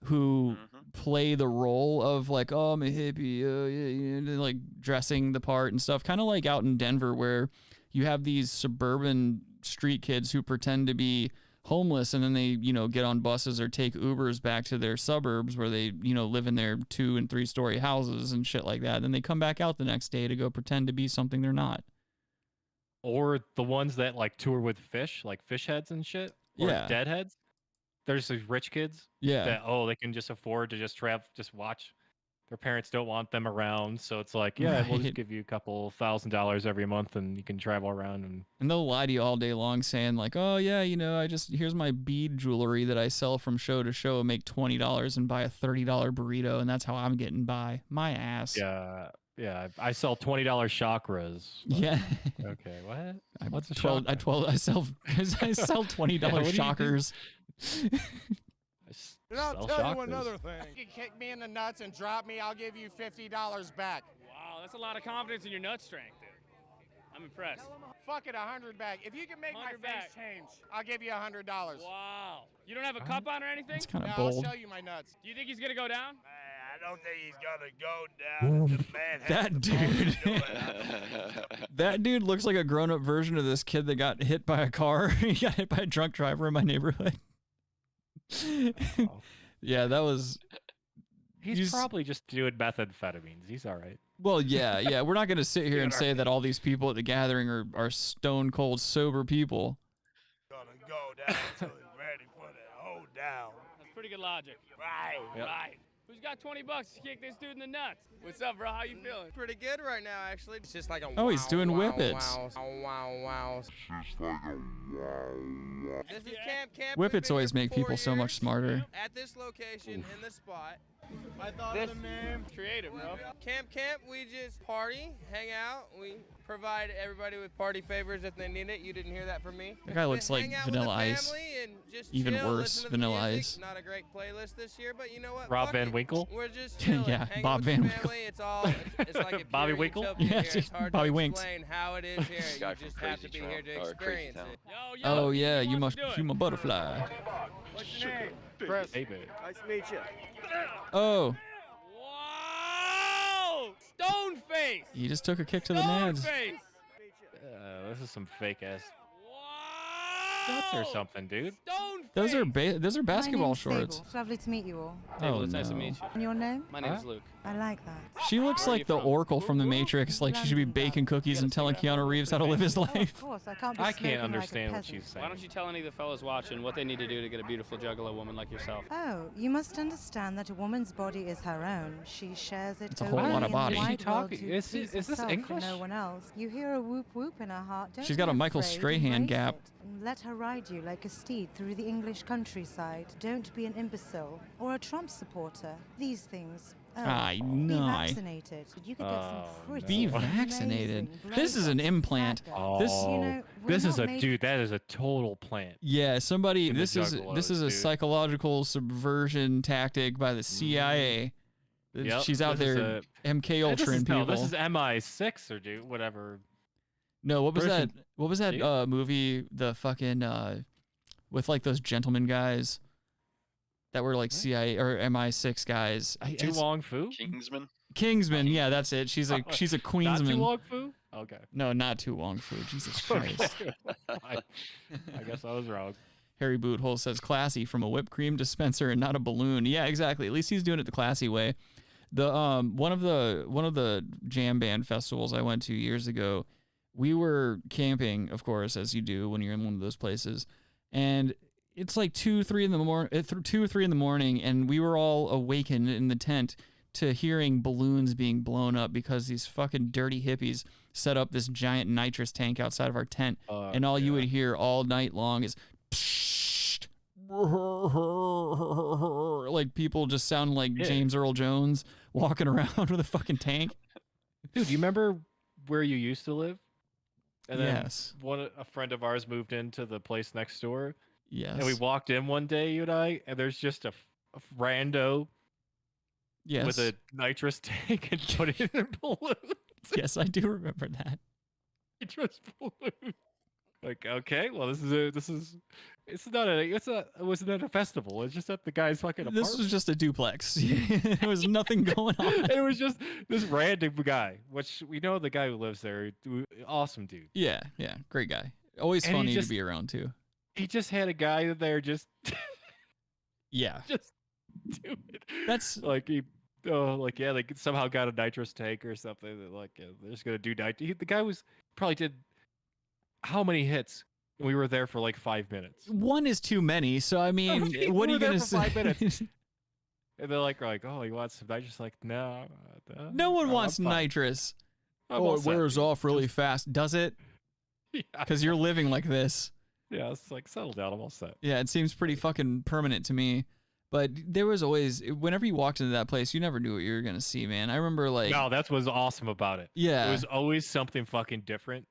who play the role of like, oh, I'm a hippie, yeah, like dressing the part and stuff. Kind of like out in Denver where you have these suburban street kids who pretend to be homeless and then they, get on buses or take Ubers back to their suburbs where they, live in their 2- and 3-story houses and shit like that. Then they come back out the next day to go pretend to be something they're not. or the ones that like tour with fish, like fish heads and shit, or Yeah. deadheads. There's these rich kids Yeah. that they can just afford to just watch their parents don't want them around, so it's like, yeah, we'll Right. just give you a couple $1,000 every month, and you can travel around. And they'll lie to you all day long saying like, oh yeah, here's my bead jewelry that I sell from show to show, make $20 and buy a $30 burrito, and that's how I'm getting by. My ass. Yeah, I sell $20 chakras. Yeah. Okay, what? I'm What's a 12, chakra? I sell $20 what do you do? shockers. And I'll Sell tell you chakras. another thing. You can kick me in the nuts and drop me, I'll give you $50 back. Wow, that's a lot of confidence in your nut strength, dude. I'm impressed. Fuck it, 100 back. If you can make my 100 face back. change, I'll give you $100. Wow. You don't have a cup on or anything? That's kinda Yeah, bold. I'll show you my nuts. Do you think he's gonna go down? I don't think he's gonna go down. The man That dude. That dude looks like a grown-up version of this kid that got hit by a car. He got hit by a drunk driver in my neighborhood. Yeah, that was. He's probably just doing methamphetamines. He's all right. Well, yeah. We're not gonna sit here and say that all these people at the gathering are stone cold sober people. Gonna go down until he's ready for that. Hold down. That's pretty good logic. Right. Yep. Right. Who's got 20 bucks to kick this dude in the nuts? What's up, bro? How you feeling? Pretty good right now, actually. It's just like a Oh, he's doing wow, whippets. Wow. This is Camp. Whippets always make people so much smarter. At this location, in the spot. I thought of the name. Creative, bro. Camp, we just party, hang out. We provide everybody with party favors if they need it. You didn't hear that from me. That guy looks like Hang out Vanilla with the Ice. family and just Even chill, worse, listen to the Vanilla music. Ice. Not a great playlist this year, but you know what? Rob Fuck Van it. Winkle? We're just chilling. Yeah, hanging Bob with Van the Winkle. family. It's like a Bobby pure Winkle? utopia Yeah, here. It's hard Bobby to Winks. explain how it is here. Guy You from just have Crazy to be Town, here to or Crazy experience Town. it. Oh yeah, who you wants must to do it? human butterfly. What's your name? Chris, Hey, babe. nice to meet you. Oh, Wow! Stone face! he just took a kick to the Stone nads. face! This is some fake ass Wow! nuts or something, dude. Stone Those are face! those are basketball name's shorts. Sable. It's lovely to meet you all. Table, Oh it's nice to no. meet you. And your name? My name's Huh? Luke. I like that. She looks Where are like you the from? Oracle from the Matrix. Like she should be baking cookies and telling Keanu Reeves how to live his Oh, life. of course, I can't be I smoking can't like a understand what peasant. she's saying. Why don't you tell any of the fellas watching what they need to do to get a beautiful Juggalo woman like yourself? Oh, you must understand that a woman's body is her own. She shares it It's a whole only lot of in body. the Is she wide world talking- to is please this herself English? and no one else. You hear a whoop whoop in her heart. Don't She's be got a Michael afraid, Strahan embrace gap. it, and let her ride you like a steed through the English countryside. Don't be an imbecile or a Trump supporter. These things. Oh, I be know. vaccinated. You could get some pretty Be no. vaccinated. amazing This is an blowjobs, implant. fat guys. Oh, This- You know, we're this is not a made dude. That is a total plant. Yeah, somebody. In the This is a Juggalos, dude. psychological subversion tactic by the CIA. Yep, She's out this is there MK This Ultra is, people. no, this is MI6 or dude, whatever. No, what was person- that? What was that Dude. movie? The fucking with like those gentleman guys that were like CIA or MI6 guys. Tu Wong Fu? Kingsman. Yeah, that's it. She's a Not Queensman. Tu Wong Fu? Okay. No, not Tu Wong Fu. Jesus Christ. I guess I was wrong. Harry Boothole says classy from a whipped cream dispenser and not a balloon. Yeah, exactly. At least he's doing it the classy way. The one of the jam band festivals I went to years ago, we were camping, of course, as you do when you're in one of those places, and it's like 2 or 3 in the morning, and we were all awakened in the tent to hearing balloons being blown up because these fucking dirty hippies set up this giant nitrous tank outside of our tent, and all you would hear all night long is like people just sound like James Earl Jones walking around with a fucking tank. Dude, you remember where you used to live? And then Yes. a friend of ours moved into the place next door. Yes. And we walked in one day, you and I, and there's just a rando Yes. with a nitrous tank and put it in balloons. Yes, I do remember that. Nitrous balloon. Like, okay, well, it wasn't at a festival. It's just at the guy's fucking apartment. This was just a duplex. There was nothing going on. It was just this random guy, which we know the guy who lives there. Awesome dude. Yeah, great guy. Always And he funny just- to be around too. He just had a guy there just Yeah. just do it. That's like he they somehow got a nitrous tank or something. That like they're just gonna do the guy probably did how many hits? We were there for like 5 minutes. One is too many, so I mean, We what are you were there gonna for say? 5 minutes. And they're like, oh, you want some nitrous? Like, no. No one I'm wants fine. nitrous. I'm Oh, all it set, wears dude. off really fast. Does it? Yeah. Because you're living like this. Yeah, it's like, settle down. I'm all set. Yeah, it seems pretty fucking permanent to me. But there was always, whenever you walked into that place, you never knew what you were going to see, man. I remember like... No, that's what's awesome about it. Yeah. It was always something fucking different.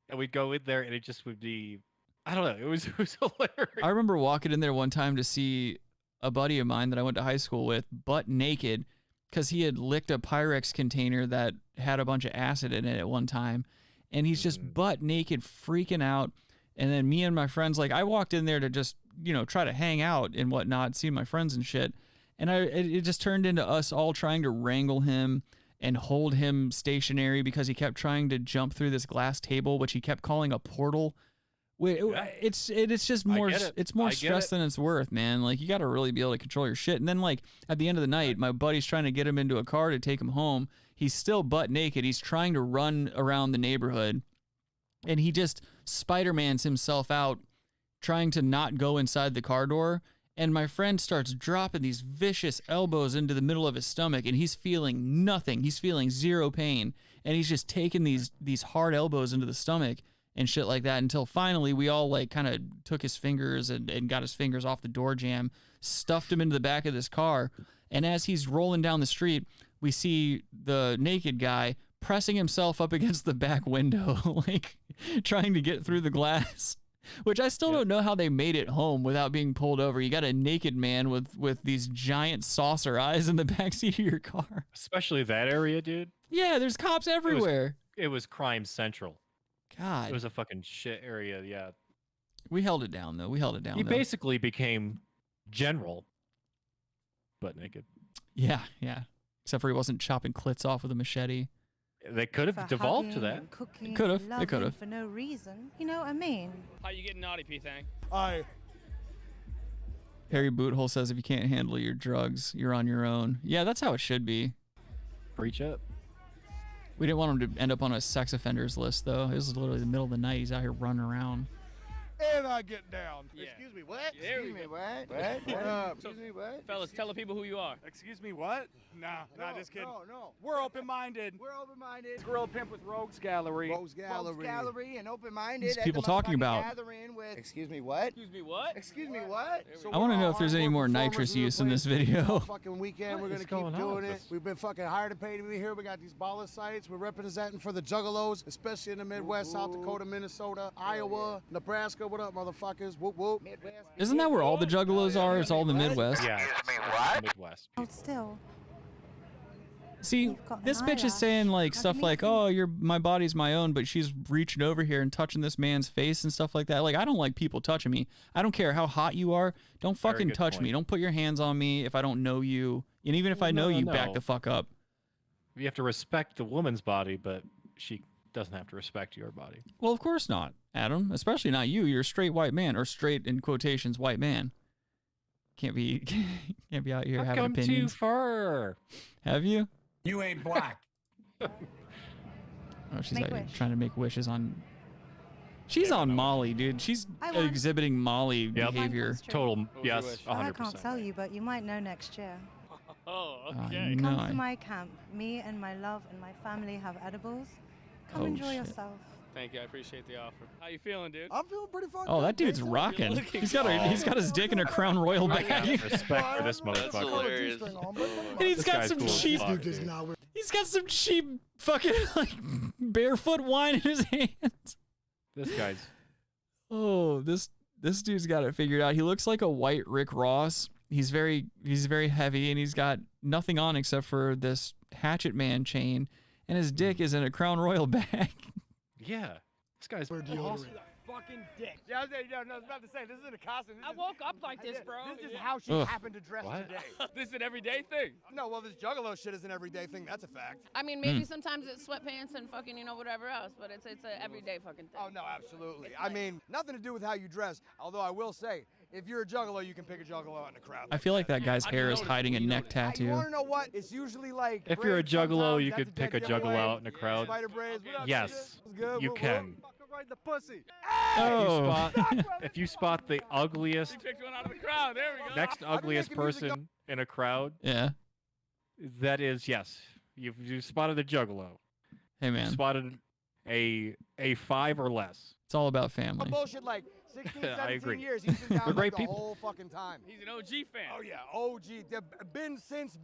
And we'd go in there and it just would be, I don't know, it was hilarious. I remember walking in there one time to see a buddy of mine that I went to high school with butt naked because he had licked a Pyrex container that had a bunch of acid in it at one time. And he's just butt naked, freaking out. And then me and my friends, like, I walked in there to just, you know, try to hang out and whatnot, see my friends and shit. And it just turned into us all trying to wrangle him and hold him stationary because he kept trying to jump through this glass table, which he kept calling a portal. It's just more, it's more stress than it's worth, man. Like, you got to really be able to control your shit. And then, like, at the end of the night, my buddy's trying to get him into a car to take him home. He's still butt naked. He's trying to run around the neighborhood. And he just Spider-Mans himself out, trying to not go inside the car door. And my friend starts dropping these vicious elbows into the middle of his stomach, and he's feeling nothing. He's feeling zero pain. And he's just taking these hard elbows into the stomach and shit like that until finally we all like kind of took his fingers and got his fingers off the door jamb, stuffed him into the back of this car. And as he's rolling down the street, we see the naked guy pressing himself up against the back window, like trying to get through the glass, which I still don't know how they made it home without being pulled over. You got a naked man with these giant saucer eyes in the backseat of your car. Especially that area, dude. Yeah, there's cops everywhere. It was crime central. God. It was a fucking shit area, yeah. We held it down, though. He basically became general, butt naked. Yeah, yeah. Except for he wasn't chopping clits off with a machete. They could have devolved to that. Cooking, Could have. They loving could have. for no reason. You know what I mean? How you getting naughty, P-Thang? Harry Boothole says if you can't handle your drugs, you're on your own. Yeah, that's how it should be. Preach up. We didn't want him to end up on a sex offenders list, though. It was literally the middle of the night. He's out here running around. And I get down. Yeah. Excuse me, what? Excuse me, what? Excuse me, what? Fellas, tell the people who you are. Excuse me, what? Nah, just kidding. No. We're open-minded. We're open-minded. Gorilla Pimp with Rogues Gallery. Rogues Gallery and open-minded. What's people talking about? Excuse me, what? Excuse me, what? Excuse me, what? I want to know if there's any more nitrous use in this video. Fucking weekend, we're gonna keep doing it. We've been fucking hired to pay to be here. We got these baller sites. We're representing for the Juggalos, especially in the Midwest, South Dakota, Minnesota, Iowa, Nebraska. What up, motherfuckers? Whoop whoop. Isn't that where all the Juggalos are? It's all the Midwest. Yeah, Midwest. Hold still. See, this bitch is saying like stuff like, "Oh, my body's my own," but she's reaching over here and touching this man's face and stuff like that. Like, I don't like people touching me. I don't care how hot you are. Don't fucking touch me. Don't put your hands on me if I don't know you. And even if I know you, back the fuck up. You have to respect the woman's body, but she doesn't have to respect your body. Well, of course not, Adam. Especially not you. You're a straight white man, or straight in quotations white man. Can't be out here I've having come opinions. too far. Have you? You ain't black. Oh, she's out here trying to make wishes on. She's on Molly, dude. She's exhibiting Molly behavior. Total, yes, I 100%. can't tell you, but you might know next year. Oh, okay. Come to my camp. Me and my love and my family have edibles. Come enjoy yourself. Thank you. I appreciate the offer. How you feeling, dude? I'm feeling pretty fucking Oh, that dude's rocking. He's got his dick in a Crown Royal bag. Respect for this motherfucker. And he's got some cheap. He's got some cheap fucking like barefoot wine in his hands. This guy's. Oh, this dude's got it figured out. He looks like a white Rick Ross. He's very heavy, and he's got nothing on except for this Hatchet Man chain, and his dick is in a Crown Royal bag. Yeah, this guy's awesome. Fucking dick. Yeah, I was about to say, this isn't a costume. I woke up like this, bro. This is how she happened to dress today. This is an everyday thing. No, well, this Juggalo shit is an everyday thing. That's a fact. I mean, maybe sometimes it's sweatpants and fucking, whatever else, but it's an everyday fucking thing. Oh, no, absolutely. I mean, nothing to do with how you dress, although I will say, if you're a Juggalo, you can pick a Juggalo out in the crowd. I feel like that guy's hair is hiding a neck You tattoo. want to know what? It's usually like... If you're a braids Juggalo, sometimes, you that's could pick a the other Juggalo way. out in a crowd. Spider braids. What up, Yes, nigga? What's good? you Whoop, can. whoop. right in the pussy. Oh. If you spot the ugliest, He picked one out of the crowd. There we go. next ugliest person in a crowd, Yeah. that is, yes, you spotted a juggalo. Hey, man. You spotted a 5 or less. It's all about family. Bullshit like 16, I 17 agree. years. He's been down They're great like the people. whole fucking time. He's an OG fan. Oh yeah, OG. Been since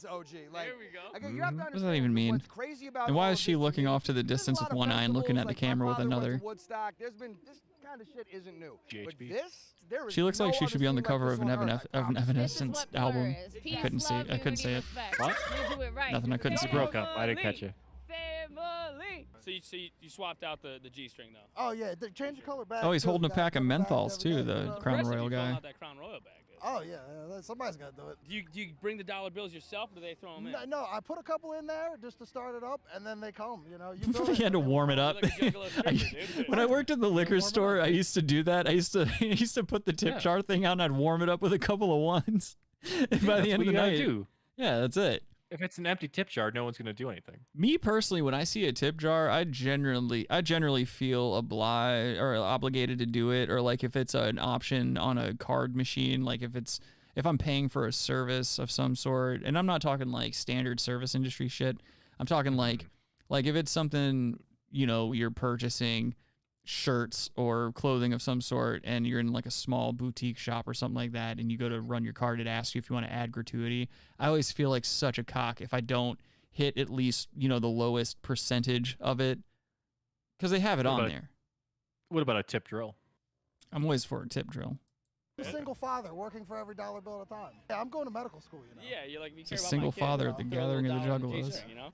OG. Like, There we go. Okay, you have to What does that understand even mean? what's crazy about And why all is of she this to looking me, off to the there's a distance lot with of one eye and looking festivals, at the like, camera my with father went to another? Woodstock. There's been this kind of shit isn't new. But GHB. there is She looks no like she other should be on the scene like cover this of an on Earth, I promise. Evanescence album. I couldn't see. I couldn't say it. What? You do it right. Nothing. I couldn't You see. broke up. I didn't catch you. Family. So you swapped out the G string though. Oh yeah, change the color back. Oh, he's too. holding a You gotta pack of come back menthols every too. day, you The know? Crown Rest of Royal you filling guy. out that Crown Royal bag. Dude. Oh yeah, somebody's got to do it. Do you bring the dollar bills yourself, or do they throw them in? No, I put a couple in there just to start it up, and then they come. You know, you He had to warm it up. When I worked at the liquor store, I used to do that. I used to put the tip jar thing out and I'd warm it up with a couple of ones. And by the end of the night, yeah, that's it. If it's an empty tip jar, no one's gonna do anything. Me personally, when I see a tip jar, I generally feel obliged or obligated to do it, or like if it's an option on a card machine, like if I'm paying for a service of some sort, and I'm not talking like standard service industry shit. I'm talking like if it's something, you know, you're purchasing shirts or clothing of some sort, and you're in like a small boutique shop or something like that, and you go to run your card, it asks you if you want to add gratuity. I always feel like such a cock if I don't hit at least, you know, the lowest percentage of it, because they have it on there. What about a tip drill? I'm always for a tip drill. A single father working for every dollar bill at a time. Yeah, I'm going to medical school. You know. Yeah, you're like, if you It's care a about single my kid, father at the throw a gathering little of the dollar in the Juggalos. G-string, you know?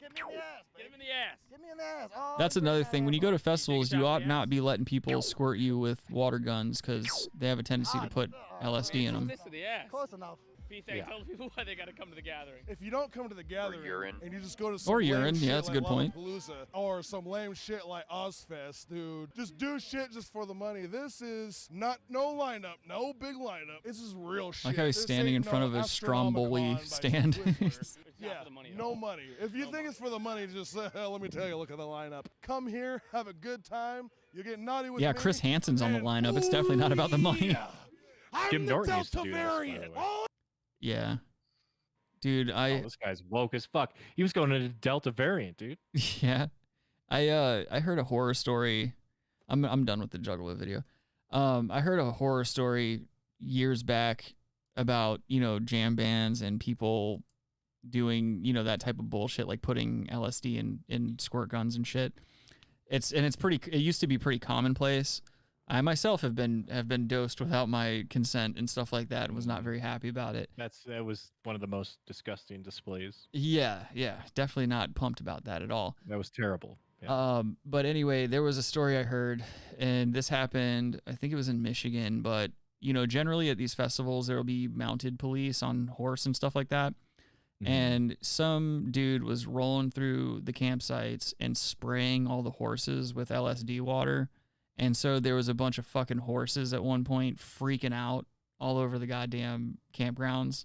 Get me in the ass. Get him in the ass. Get me in the ass. Oh, That's another thing. When you go to festivals, you ought not be letting people squirt you with water guns, because they have a tendency to put LSD in them. This to the ass. Close enough. P-Thank, tell people why they got to come to the gathering. If you don't come to the gathering urine. and you just go to some Or lame urine, shit yeah, that's a like good point. Lollapalooza, or some lame shit like Ozfest, dude, just do shit just for the money. This is no lineup, no big lineup. This is real shit. Like how he's This standing in ain't front no of a Stromboli Astronomicon by stand. Twizzler. Yeah, no money. If you think it's for the money, just let me tell you, look at the lineup. Come here, have a good time. You get naughty with Yeah, me. Chris Hansen's on the lineup. It's definitely not about the money. Yeah. I'm Jim the Norton used to Delta do this, by the variant. way. Oh, Yeah. Dude, Oh, this guy's woke as fuck. He was going into Delta variant, dude. yeah. I heard a horror story. I'm done with the Juggalo video. I heard a horror story years back about, you know, jam bands and people doing, you know, that type of bullshit, like putting LSD in squirt guns and shit. It used to be pretty commonplace. I myself have been dosed without my consent and stuff like that, and was not very happy about it. That was one of the most disgusting displays. Yeah, definitely not pumped about that at all. That was terrible. Yeah. But anyway, there was a story I heard, and this happened, I think it was in Michigan, but, you know, generally at these festivals, there will be mounted police on horse and stuff like that. Mm-hmm. And some dude was rolling through the campsites and spraying all the horses with LSD water. And so there was a bunch of fucking horses at one point freaking out all over the goddamn campgrounds.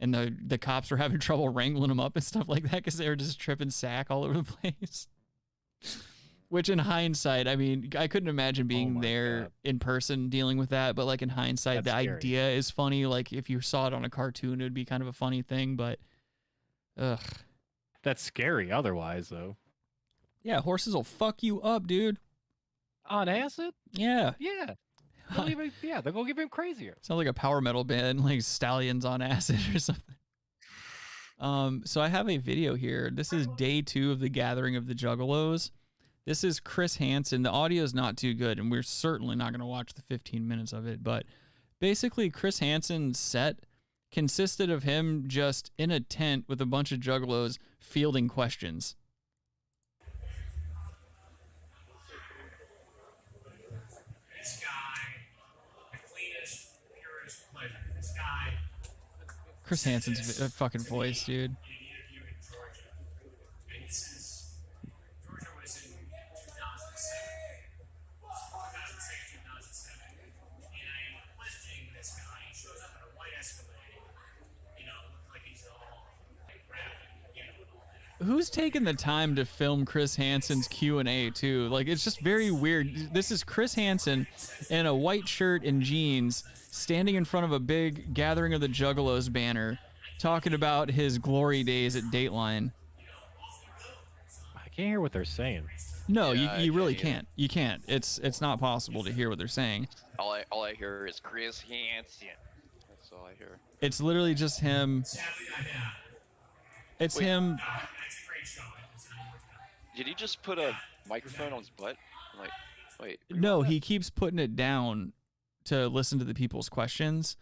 And the cops were having trouble wrangling them up and stuff like that because they were just tripping sack all over the place. Which in hindsight, I mean, I couldn't imagine being there in person dealing with that. But like in hindsight, That's the scary. idea is funny. Like if you saw it on a cartoon, it would be kind of a funny thing. But, ugh. That's scary otherwise, though. Yeah, horses will fuck you up, dude. On acid? Yeah. Yeah. They'll go give him crazier. Sounds like a power metal band, like Stallions on Acid or something. So I have a video here. This is day 2 of the gathering of the Juggalos. This is Chris Hansen. The audio is not too good, and we're certainly not going to watch the 15 minutes of it. But basically, Chris Hansen's set consisted of him just in a tent with a bunch of Juggalos fielding questions. This guy, the cleanest, purest pleasure. This guy. Chris Hansen's fucking voice, dude. In an interview in Georgia. And this is. Georgia was in 2007. 2006, 2007. And I am questioning this guy. He shows up in a white Escalade. You know, looked like he's all like rapping, you know, and all that. Who's taking the time to film Chris Hansen's Q&A too? Like, it's just very weird. This is Chris Hansen in a white shirt and jeans standing in front of a big Gathering of the Juggalos banner talking about his glory days at Dateline. I can't hear what they're saying. No, Yeah, you really can't either. can't. You can't. It's not possible to hear what they're saying. All I hear is Chris Hansen. That's all I hear. It's literally just him. It's him. Did he just put a microphone on his butt? I'm like, wait. No, he keeps putting it down to listen to the people's questions,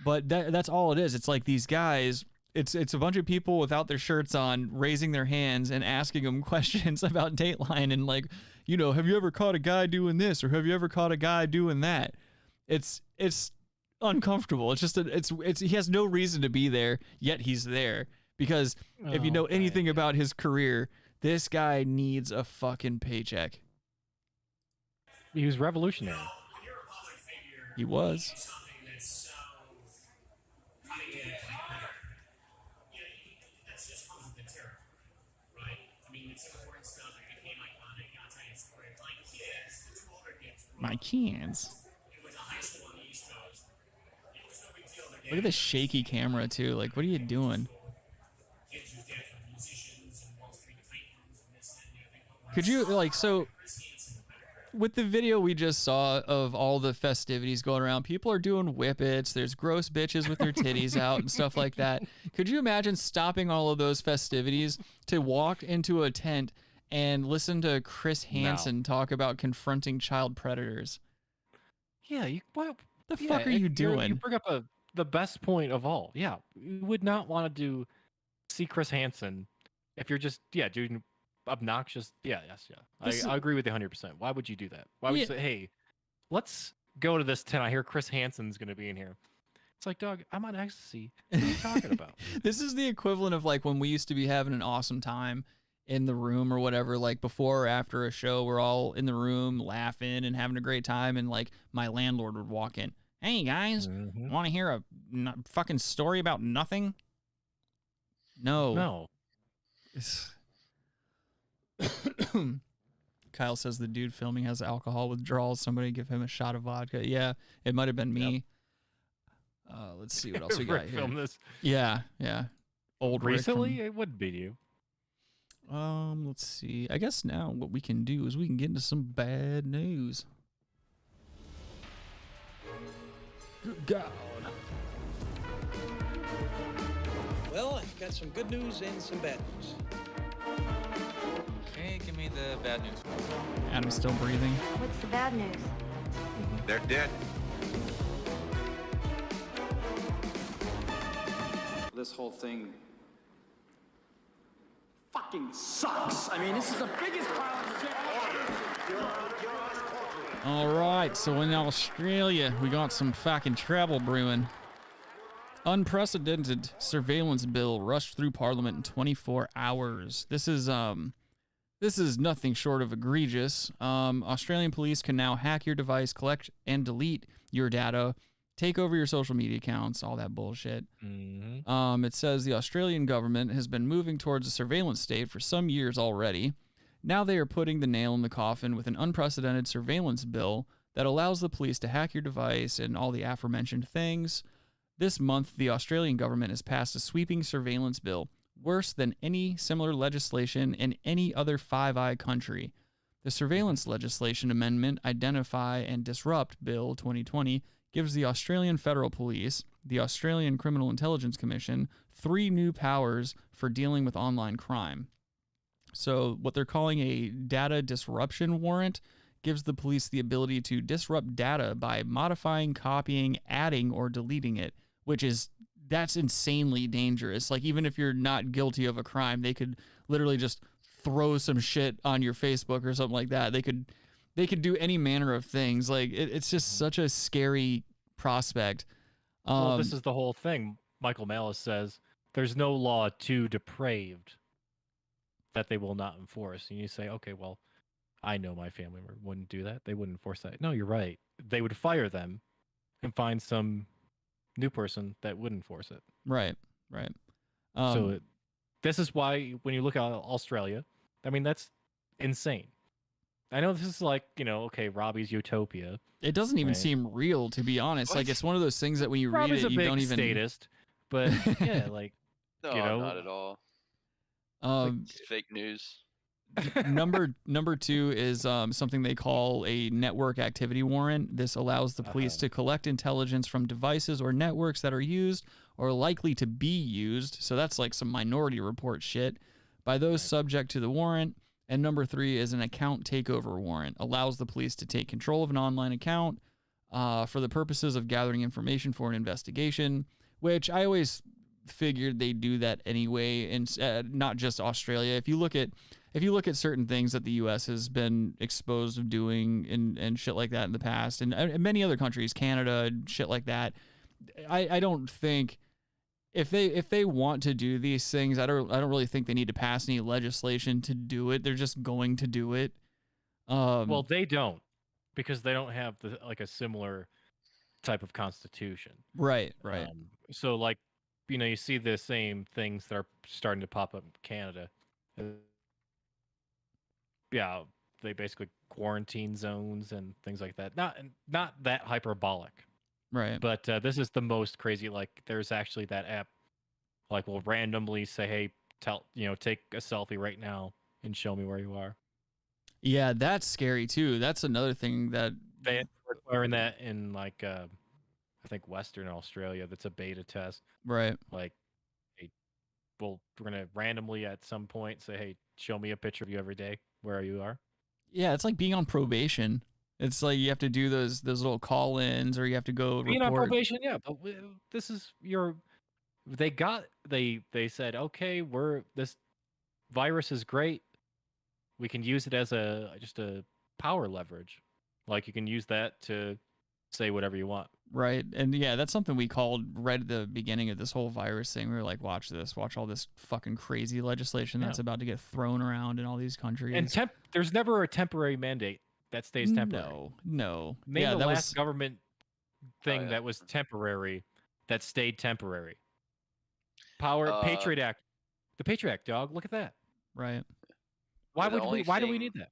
but that's all it is. It's like these guys. It's a bunch of people without their shirts on, raising their hands and asking them questions about Dateline and like, you know, have you ever caught a guy doing this or have you ever caught a guy doing that? It's uncomfortable. It's just he has no reason to be there, yet he's there because if you know anything about his career, this guy needs a fucking paycheck. He was revolutionary. He was. My cans. Look at this shaky camera too. Like, what are you doing? Could you like so? With the video we just saw of all the festivities going around, people are doing whippets. There's gross bitches with their titties out and stuff like that. Could you imagine stopping all of those festivities to walk into a tent and listen to Chris Hansen talk about confronting child predators? Yeah, what the fuck are you doing? You bring up the best point of all. Yeah, you would not want to see Chris Hansen if you're just doing obnoxious. Yeah. I agree with you 100%. Why would you do that? Why would you say, hey, let's go to this tent? I hear Chris Hansen's going to be in here. It's like, dog, I'm on ecstasy. What are you talking about? This is the equivalent of like when we used to be having an awesome time in the room or whatever, like before or after a show, we're all in the room laughing and having a great time, and like my landlord would walk in. Hey guys, want to hear a fucking story about nothing? No. Kyle says the dude filming has alcohol withdrawals. Somebody give him a shot of vodka. Yeah, it might have been me. Let's see what else we got Rick here. filmed this. Yeah. Old Rick recently. from- It would be you. Let's see. I guess now what we can do is we can get into some bad news. Good God. Well, I've got some good news and some bad news. Okay, give me the bad news. Adam's still breathing. What's the bad news? They're dead. This whole thing fucking sucks. I mean, this is the biggest pile of shit. All right, so in Australia, we got some fucking trouble brewing. Unprecedented surveillance bill rushed through Parliament in 24 hours. This is nothing short of egregious. Australian police can now hack your device, collect and delete your data, take over your social media accounts, all that bullshit. It says the Australian government has been moving towards a surveillance state for some years already. Now they are putting the nail in the coffin with an unprecedented surveillance bill that allows the police to hack your device and all the aforementioned things. This month, the Australian government has passed a sweeping surveillance bill, worse than any similar legislation in any other Five Eye country. The surveillance legislation amendment, Identify and Disrupt Bill 2020, gives the Australian Federal Police, the Australian Criminal Intelligence Commission, 3 new powers for dealing with online crime. So what they're calling a data disruption warrant gives the police the ability to disrupt data by modifying, copying, adding, or deleting it, that's insanely dangerous. Like, even if you're not guilty of a crime, they could literally just throw some shit on your Facebook or something like that. They could do any manner of things. Like, it's just such a scary prospect. Well, this is the whole thing. Michael Malice says there's no law too depraved that they will not enforce. And you say, okay, well, I know my family member wouldn't do that. They wouldn't enforce that. No, you're right. They would fire them and find some new person that would enforce it. Right. this is why when you look at Australia, I mean, that's insane. I know this is like, okay, Robbie's utopia. It doesn't even right? seem real, to be honest. What? Like, it's one of those things that when you read Robbie's it, a you big don't even... statist, but yeah, like, No, not at all. It's fake news. Number 2 is something they call a network activity warrant. This allows the police to collect intelligence from devices or networks that are used or likely to be used. So that's like some Minority Report shit by those subject to the warrant. And number 3 is an account takeover warrant. Allows the police to take control of an online account for the purposes of gathering information for an investigation, which I always figured they do that anyway, and not just Australia. If you look at certain things that the U.S. has been exposed of doing and shit like that in the past, and many other countries, Canada, shit like that, I don't think if they want to do these things, I don't really think they need to pass any legislation to do it. They're just going to do it. Well, they don't, because they don't have a similar type of constitution. Right. So like, you see the same things that are starting to pop up in Canada. Yeah, they basically quarantine zones and things like that. Not that hyperbolic. Right. But this is the most crazy. Like, there's actually that app, like, will randomly say, "Hey, take a selfie right now and show me where you are." Yeah, that's scary too. That's another thing that they requiring that in like I think Western Australia. That's a beta test. Right. Like, we're gonna randomly at some point say, "Hey, show me a picture of you every day where you are." Yeah, it's like being on probation. It's like you have to do those little call-ins, or you have to go Being report. on probation, yeah. But this is your. They said, okay, this virus is great. We can use it as just a power leverage. Like, you can use that to say whatever you want. Right. And yeah, that's something we called right at the beginning of this whole virus thing. We were like, watch all this fucking crazy legislation that's about to get thrown around in all these countries. And there's never a temporary mandate that stays temporary. No. Name the last government thing that was temporary that stayed temporary. Patriot Act. The Patriot Act, dog. Look at that. Right. Why do we need that?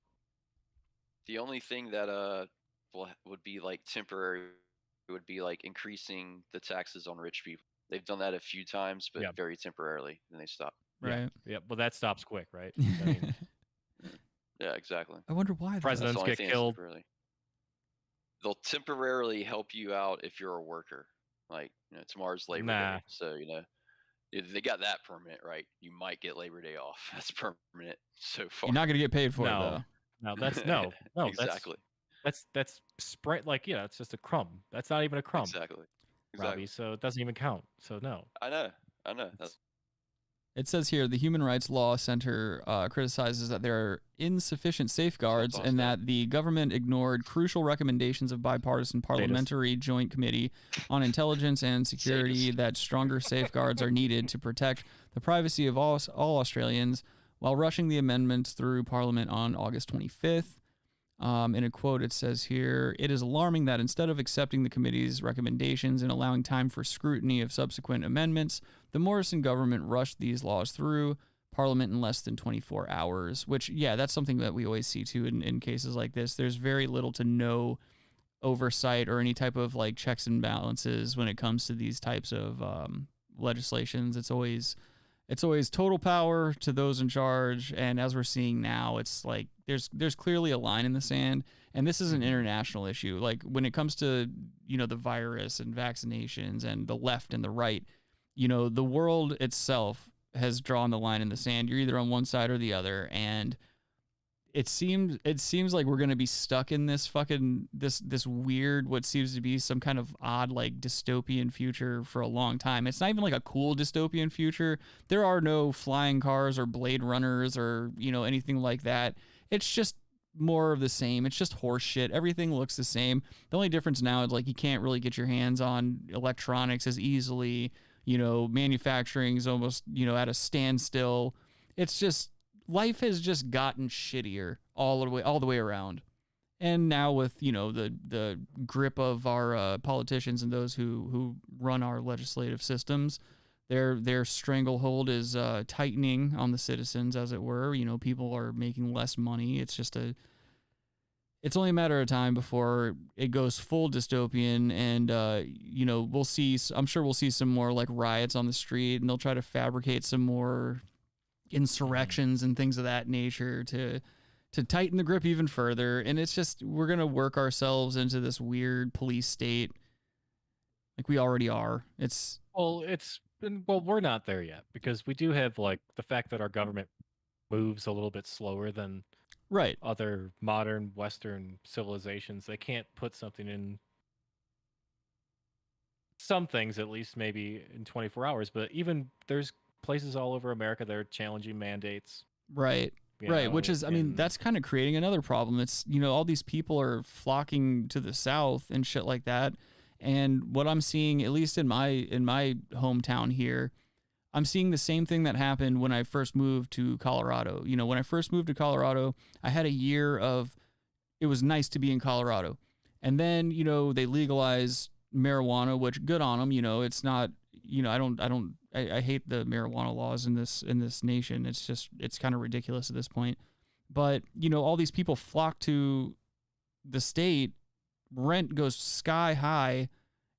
The only thing that would be like temporary would be like increasing the taxes on rich people. They've done that a few times, but very temporarily, and they stop. Right. Yeah. Well, that stops quick, right? I mean, yeah, exactly. I wonder why presidents get killed. They'll temporarily help you out if you're a worker. Like, tomorrow's Labor Day, so if they got that permanent, right? You might get Labor Day off. That's permanent so far. You're not gonna get paid for it though. No, that's no. Exactly. That's spread, like, it's just a crumb. That's not even a crumb. Exactly. Robbie, so it doesn't even count. So no. I know. It says here the Human Rights Law Center criticizes that there are insufficient safeguards and that the government ignored crucial recommendations of bipartisan parliamentary joint committee on intelligence and security that stronger safeguards are needed to protect the privacy of all Australians while rushing the amendments through Parliament on August 25th. In a quote, it says here, "It is alarming that instead of accepting the committee's recommendations and allowing time for scrutiny of subsequent amendments, the Morrison government rushed these laws through Parliament in less than 24 hours, which, yeah, that's something that we always see, too, in cases like this. There's very little to no oversight or any type of, like, checks and balances when it comes to these types of legislations. It's always total power to those in charge, and as we're seeing now, it's like there's clearly a line in the sand, and this is an international issue. Like, when it comes to, the virus and vaccinations and the left and the right, the world itself has drawn the line in the sand. You're either on one side or the other, and it seems like we're going to be stuck in this fucking this weird, what seems to be some kind of odd, like, dystopian future for a long time. It's not even like a cool dystopian future. There are no flying cars or Blade Runners or anything like that. It's just more of the same. It's just horse shit. Everything looks the same. The only difference now is, like, you can't really get your hands on electronics as easily. Manufacturing's almost at a standstill. It's just, life has just gotten shittier all the way around. And now with, the grip of our politicians and those who run our legislative systems, Their stranglehold is tightening on the citizens, as it were. You know, people are making less money. It's only a matter of time before it goes full dystopian, and you know, we'll see. I'm sure we'll see some more like riots on the street, and they'll try to fabricate some more insurrections and things of that nature to tighten the grip even further. And it's just, we're gonna work ourselves into this weird police state, like we already are. Well, we're not there yet, because we do have like the fact that our government moves a little bit slower than right other modern Western civilizations. They can't put something in, some things at least, maybe in 24 hours, but even there's places all over America that are challenging mandates. Right. Which is, I mean, that's kind of creating another problem. It's, you know, all these people are flocking to the South and shit like that. And what I'm seeing, at least in my hometown here, I'm seeing the same thing that happened when I first moved to Colorado. You know, when I first moved to Colorado, I had a year of, it was nice to be in Colorado. And then, you know, they legalized marijuana, which good on them. You know, it's not, you know, I hate the marijuana laws in this nation. It's just, it's kind of ridiculous at this point. But, you know, all these people flock to the state, rent goes sky high.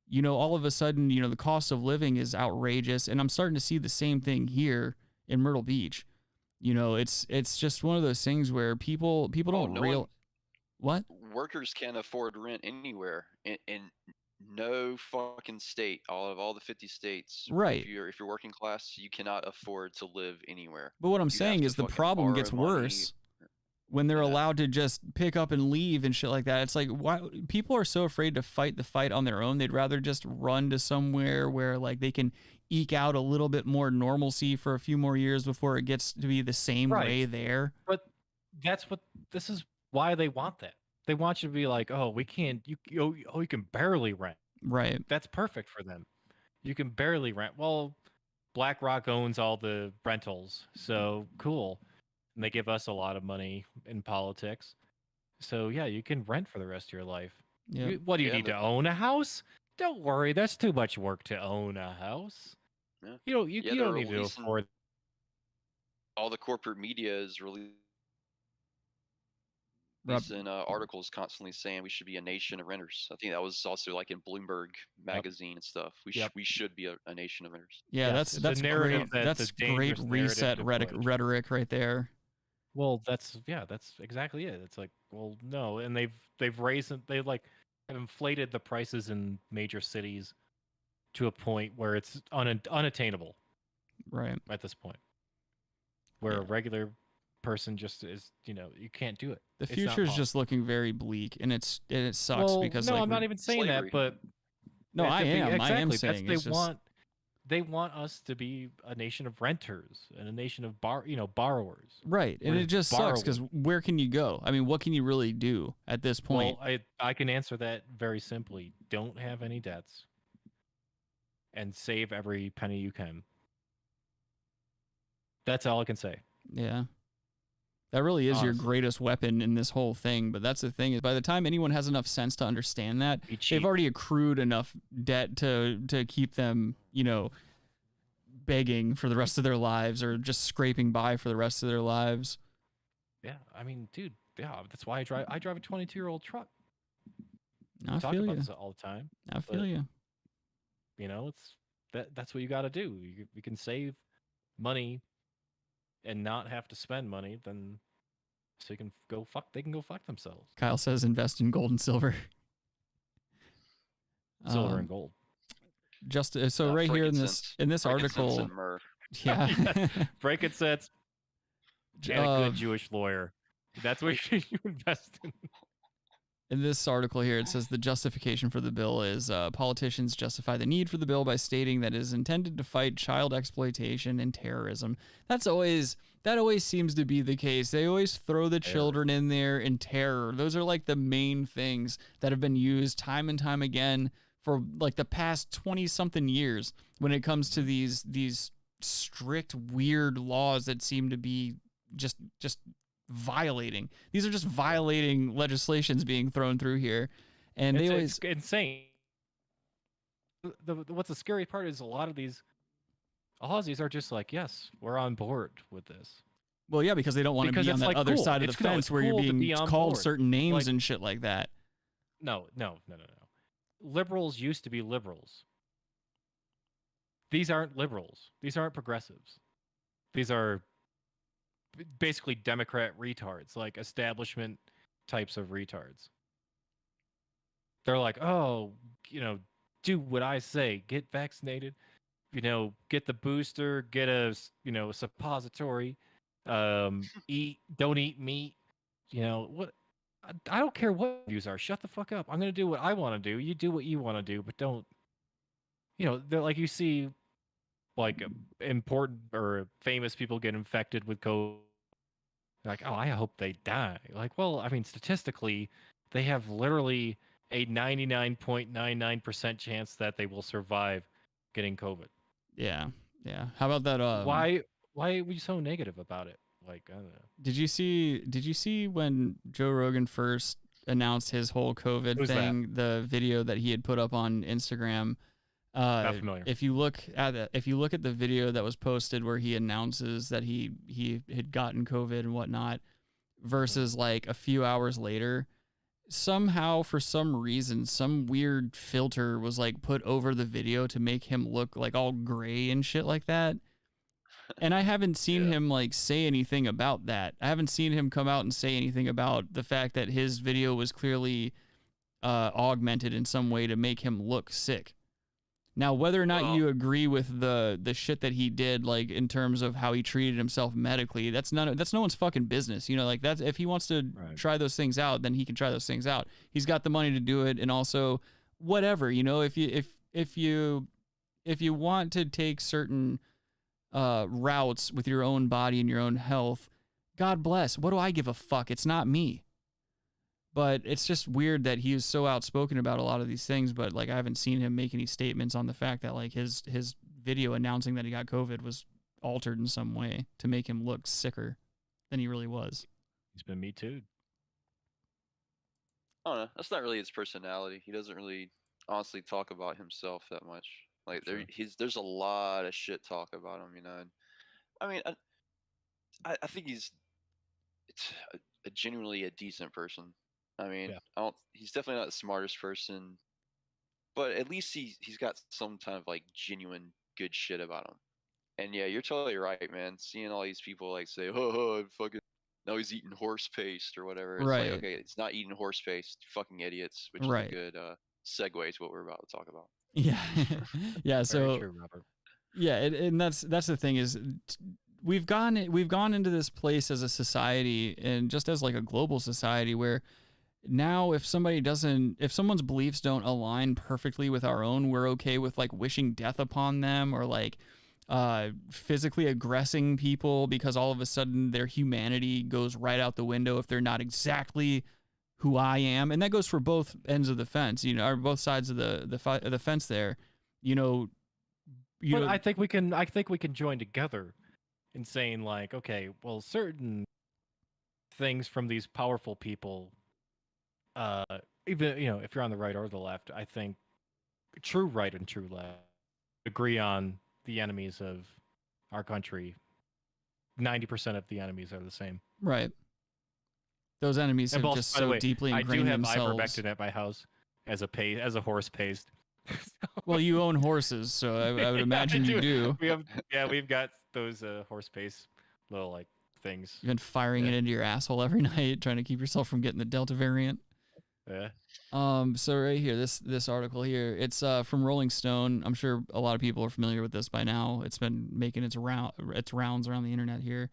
You know, all of a sudden, you know, the cost of living is outrageous. And I'm starting to see the same thing here in Myrtle Beach. You know, it's just one of those things where people don't what? Workers can't afford rent anywhere in no fucking state. All the 50 states. Right. If you're working class, you cannot afford to live anywhere. But what I'm You saying have is to the fucking problem borrow gets money. worse when they're allowed to just pick up and leave and shit like that. It's like, why people are so afraid to fight the fight on their own. They'd rather just run to somewhere where like they can eke out a little bit more normalcy for a few more years before it gets to be the same way there. But this is why they want that. They want you to be like, oh, we can't, you can barely rent. Right. That's perfect for them. You can barely rent. Well, BlackRock owns all the rentals, so cool. And they give us a lot of money in politics. So yeah, you can rent for the rest of your life. Yep. What do you need to own a house? Don't worry, that's too much work to own a house. Yeah. You don't need to afford. All the corporate media is releasing articles constantly saying we should be a nation of renters. I think that was also like in Bloomberg magazine and stuff. We should be a nation of renters. Yeah, that's narrative great. That's great reset rhetoric right there. Well, that's exactly it. It's like, well, no, and they've have inflated the prices in major cities to a point where it's unattainable. Right. At this point, where a regular person just is, you know, you can't do it. The future is just looking very bleak, and it sucks because no, I'm not even saying that, but no, I am. Exactly. I am saying they want us to be a nation of renters and a nation of borrowers. Right, and it just sucks because where can you go? I mean, what can you really do at this point? Well, I can answer that very simply. Don't have any debts, and save every penny you can. That's all I can say. Yeah. That really is your greatest weapon in this whole thing. But that's the thing, is by the time anyone has enough sense to understand that, they've already accrued enough debt to keep them, you know, begging for the rest of their lives or just scraping by for the rest of their lives. Yeah, I mean, dude, yeah, that's why I drive a 22-year-old truck. I talk feel about you. this all the time. I feel you. You know, that's what you got to do. You can save money and not have to spend money, then they can go fuck themselves. Kyle says invest in gold and silver. Silver and gold. Just so right here in this article, yeah, frankincense, and a good Jewish lawyer. That's what you invest in. In this article here, it says the justification for the bill is politicians justify the need for the bill by stating that it is intended to fight child exploitation and terrorism. That always seems to be the case. They always throw the children in there and terror. Those are like the main things that have been used time and time again for like the past 20-something years when it comes to these strict, weird laws that seem to be just violating. These are just violating legislations being thrown through here, and it's insane. What's the scary part is a lot of these Aussies are just like, yes, we're on board with this. Well, yeah, because they don't want to Because be on it's, that like, other cool. side of the It's- no, fence it's where you're cool to being be on called board. certain names Like- and shit like that. No. Liberals used to be liberals. These aren't liberals. These aren't progressives. These are basically Democrat retards, like establishment types of retards. They're like, oh, do what I say. Get vaccinated. Get the booster. Get a suppository. Don't eat meat. What? I don't care what views are. Shut the fuck up. I'm gonna do what I want to do. You do what you want to do, but don't. They're like, you see, like, important or famous people get infected with COVID. Like, oh, I hope they die. Like, well, I mean, statistically, they have literally a 99.99% chance that they will survive getting COVID. Yeah. How about that? Why are you so negative about it? Like, I don't know. Did you see when Joe Rogan first announced his whole COVID Who's thing? The video that he had put up on Instagram. Not familiar. If you look at the video that was posted where he announces that he had gotten COVID and whatnot, versus like a few hours later, somehow for some reason some weird filter was like put over the video to make him look like all gray and shit like that. And I haven't seen him like say anything about that. I haven't seen him come out and say anything about the fact that his video was clearly augmented in some way to make him look sick. Now, whether or not you agree with the shit that he did, like in terms of how he treated himself medically, that's no one's fucking business. Like that's, if he wants to try those things out, then he can try those things out. He's got the money to do it, and also whatever. If you want to take certain routes with your own body and your own health, God bless. What do I give a fuck? It's not me. But it's just weird that he was so outspoken about a lot of these things, but like I haven't seen him make any statements on the fact that like his video announcing that he got COVID was altered in some way to make him look sicker than he really was. He's been Me Too'd. I don't know. That's not really his personality. He doesn't really honestly talk about himself that much. Like there's a lot of shit talk about him, And I mean, I think he's genuinely a decent person. I mean, he's definitely not the smartest person, but at least he's got some kind of like genuine good shit about him. And yeah, you're totally right, man. Seeing all these people like say, oh, fucking, now he's eating horse paste or whatever. It's Right. like, okay, it's not eating horse paste, you fucking idiots, which Right. is a good segue to what we're about to talk about. Yeah. Yeah. So Very true, Robert. yeah, and that's the thing is we've gone into this place as a society and just as like a global society where now if someone's beliefs don't align perfectly with our own, we're okay with like wishing death upon them or like physically aggressing people because all of a sudden their humanity goes right out the window if they're not exactly who I am. And that goes for both ends of the fence, or both sides of the fence there. But I think we can join together in saying like, okay, well, certain things from these powerful people, even if you're on the right or the left, I think true right and true left agree on the enemies of our country. 90% of the enemies are the same. Right. Those enemies have just so deeply ingrained themselves. I do have ivermectin at my house as a horse paste. Well, you own horses, so I would imagine you do. We've got those horse paste little like things. You've been firing it into your asshole every night, trying to keep yourself from getting the Delta variant. Yeah. So right here, this article here, it's from Rolling Stone. I'm sure a lot of people are familiar with this by now. It's been making its rounds around the internet here.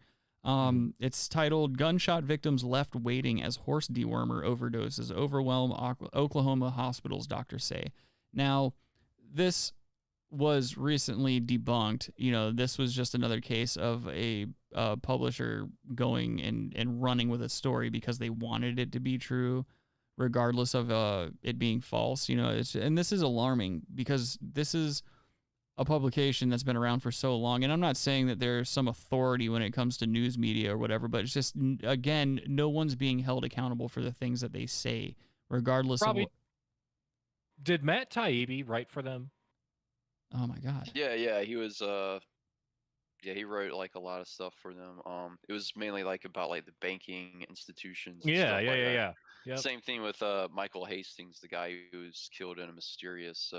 It's titled "Gunshot Victims Left Waiting as Horse Dewormer Overdoses Overwhelm Oklahoma Hospitals," doctors say. Now, this was recently debunked. This was just another case of a publisher going and running with a story because they wanted it to be true, regardless of it being false. And this is alarming because this is a publication that's been around for so long. And I'm not saying that there's some authority when it comes to news media or whatever, but it's just, again, no one's being held accountable for the things that they say, regardless of what. Did Matt Taibbi write for them? Oh my God. Yeah, he was Yeah, he wrote like a lot of stuff for them. It was mainly like about like the banking institutions. And Yeah, stuff yeah, like yeah, that. yeah. Yep. Same thing with Michael Hastings, the guy who was killed in a mysterious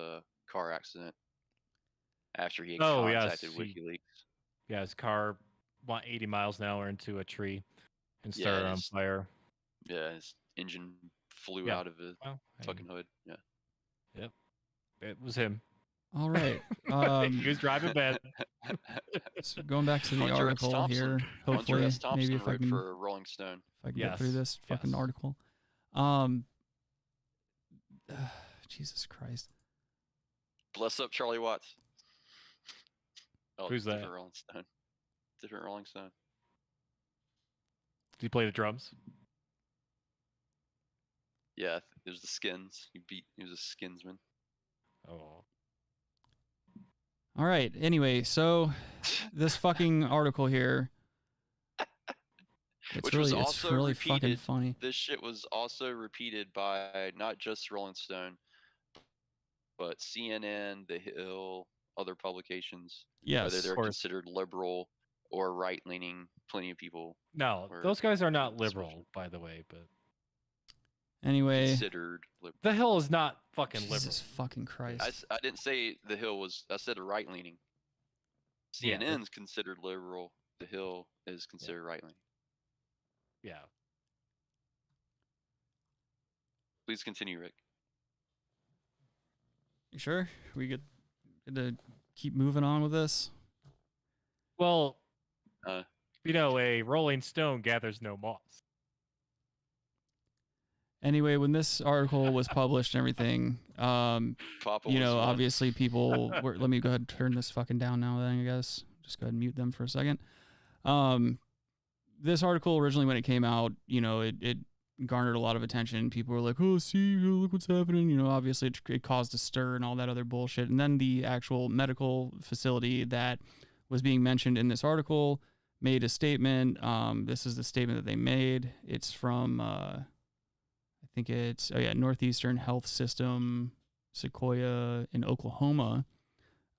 car accident after he had Oh yes, contacted WikiLeaks. yeah, his car went 80 miles an hour into a tree and Yeah, started and on fire. Yeah, his engine flew Yeah. out of his Well, fucking hood. Yeah. Yep. It was him. All right. He was driving bad. So going back to the Hunter S. article Thompson. here, Hunter hopefully, S. Thompson maybe if I wrote can, for Rolling Stone. if I can get through this fucking article. Jesus Christ. Bless up, Charlie Watts. Oh, Who's that? different Rolling Stone. Different Rolling Stone. Did he play the drums? Yeah, it was the Skins. He was a Skinsman. Oh. All right. Anyway, so this fucking article here. It's Which really, was also it's really repeated. fucking funny. This shit was also repeated by not just Rolling Stone, but CNN, The Hill, other publications. Yes, whether of they're course. considered liberal or right-leaning. Plenty of people. No, were those guys are not liberal, by the way. But Anyway, considered liberal. The Hill is not fucking Jesus fucking Christ. I didn't say The Hill was. I said right-leaning. Yeah, but- CNN's considered liberal. The Hill is considered right-leaning. Yeah. Please continue, Rick. You sure we get to keep moving on with this? Well, a Rolling Stone gathers no moss. Anyway, when this article was published and everything, Papa you know, was fun. obviously people were, let me go ahead and turn this fucking down now then, I guess. Just go ahead and mute them for a second. This article originally when it came out, you know, it garnered a lot of attention. People were like, oh, see, look what's happening. You know, obviously it caused a stir and all that other bullshit. And then the actual medical facility that was being mentioned in this article made a statement. This is the statement that they made. It's from, I think it's, Northeastern Health System, Sequoia in Oklahoma.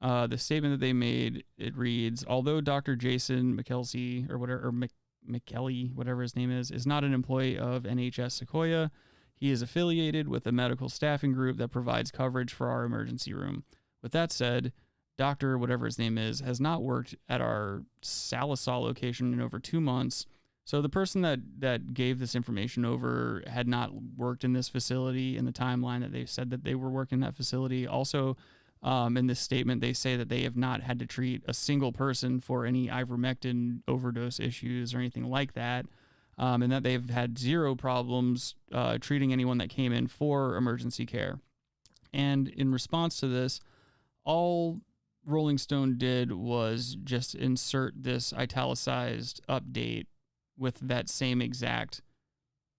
The statement that they made, it reads, although Dr. Jason McKelsey or whatever, or McKelly, whatever his name is not an employee of NHS Sequoia, he is affiliated with a medical staffing group that provides coverage for our emergency room. With that said, Dr. whatever his name is has not worked at our Salisaw location in over 2 months. So the person that gave this information over had not worked in this facility in the timeline that they said that they were working in that facility. Also, in this statement, they say that they have not had to treat a single person for any ivermectin overdose issues or anything like that, and that they've had zero problems treating anyone that came in for emergency care. And in response to this, all Rolling Stone did was just insert this italicized update with that same exact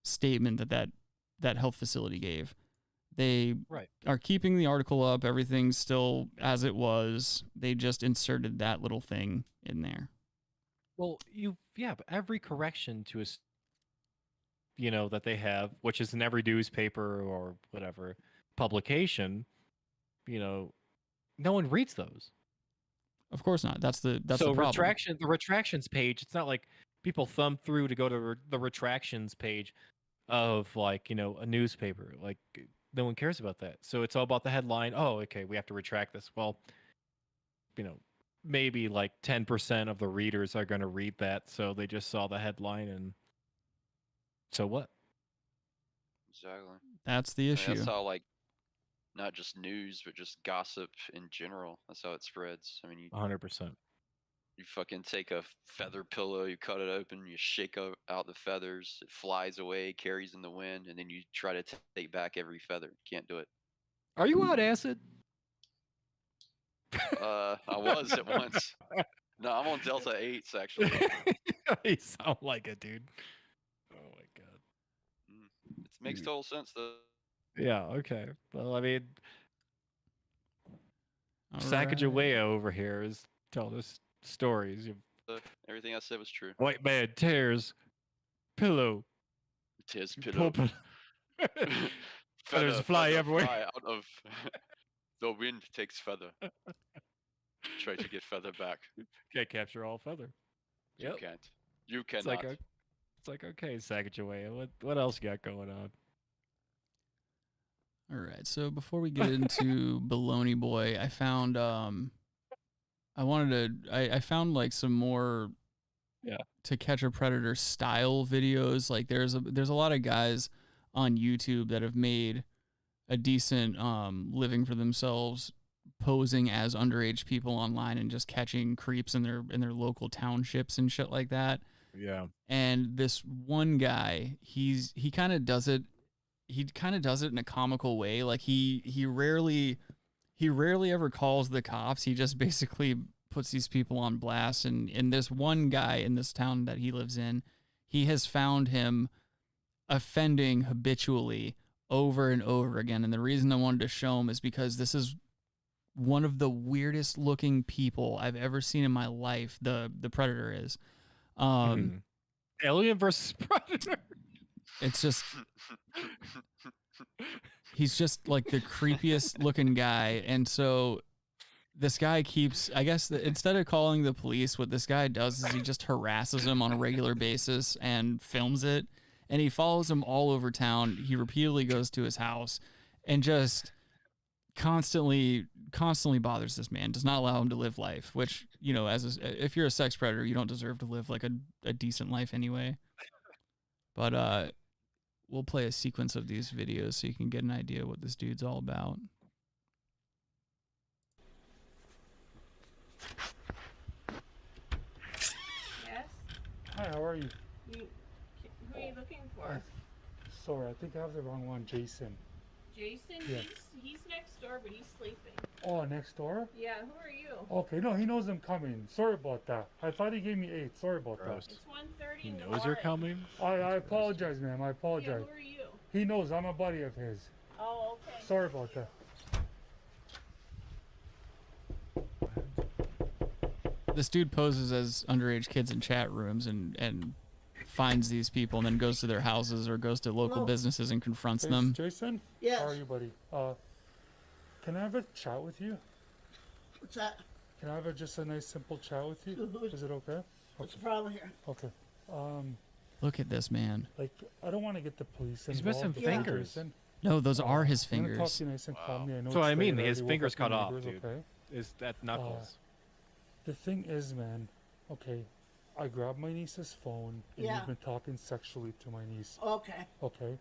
statement that health facility gave. They are keeping the article up. Everything's still as it was. They just inserted that little thing in there. Well, but every correction to a, that they have, which is in every newspaper or whatever publication, no one reads those. Of course not. That's the problem. The retractions page. It's not like people thumb through to go to the retractions page of a newspaper. Like no one cares about that. So it's all about the headline. Oh, okay, we have to retract this. Well, maybe like 10% of the readers are going to read that, so they just saw the headline and so what? Exactly. That's the issue. That's how not just news, but just gossip in general. That's how it spreads. I mean, 100%. You fucking take a feather pillow, you cut it open, you shake out the feathers, it flies away, carries in the wind, and then you try to take back every feather. Can't do it. Are you on acid? I was at once. No, I'm on Delta 8s, actually. You sound like it, dude. Oh my god. It makes total sense, though. Yeah, okay. Well, I mean, Sacagawea over here is telling us stories. Everything I said was true. White man tears pillow. Tears pillow. Feathers fly everywhere. Fly out of the wind takes feather. Try to get feather back. Can't capture all feather. You Yep. can't. You It's cannot. like okay, Sacagawea. What else you got going on? All right. So before we get into Bologna Boi, I found I found like some more To Catch a Predator style videos. Like there's a lot of guys on YouTube that have made a decent living for themselves posing as underage people online and just catching creeps in their local townships and shit like that. Yeah. And this one guy, he kind of does it in a comical way. Like he rarely ever calls the cops. He just basically puts these people on blast. And this one guy in this town that he lives in, he has found him offending habitually over and over again. And the reason I wanted to show him is because this is one of the weirdest looking people I've ever seen in my life. The Predator is. Alien versus Predator. It's just, he's just like the creepiest looking guy. And so this guy keeps, I guess, instead of calling the police, what this guy does is he just harasses him on a regular basis and films it. And he follows him all over town. He repeatedly goes to his house and just constantly bothers this man, does not allow him to live life, which, you know, if you're a sex predator, you don't deserve to live like a decent life anyway. But we'll play a sequence of these videos so you can get an idea what this dude's all about. Yes? Hi, how are you? Who are you looking for? Sorry, I think I have the wrong one. Jason. Jason? Yeah. He's next door, but he's sleeping. Oh, next door? Yeah, who are you? Okay, no, he knows I'm coming. Sorry about that. I thought he gave me 8. Sorry about that. It's 1:30. He knows you're coming? I apologize, ma'am. I apologize. Yeah, who are you? He knows I'm a buddy of his. Oh, okay. Sorry about that. This dude poses as underage kids in chat rooms and finds these people and then goes to their houses or goes to local Hello. businesses and confronts Hey, them. Jason? Yes. How are you, buddy? Can I have a chat with you? What's that? Can I have just a nice, simple chat with you? Is it okay? What's the problem here? Okay. Look at this man. Like, I don't want to get the police He's involved. missing fingers. Jason. No, those are his I'm gonna talk fingers. to you nice and calmly. I know So it's I mean, late his already. fingers Woke up cut off, your neighbors, dude. Okay? Is that knuckles? The thing is, man, okay, I grabbed my niece's phone and Yeah. you've been talking sexually to my niece. Okay. Okay.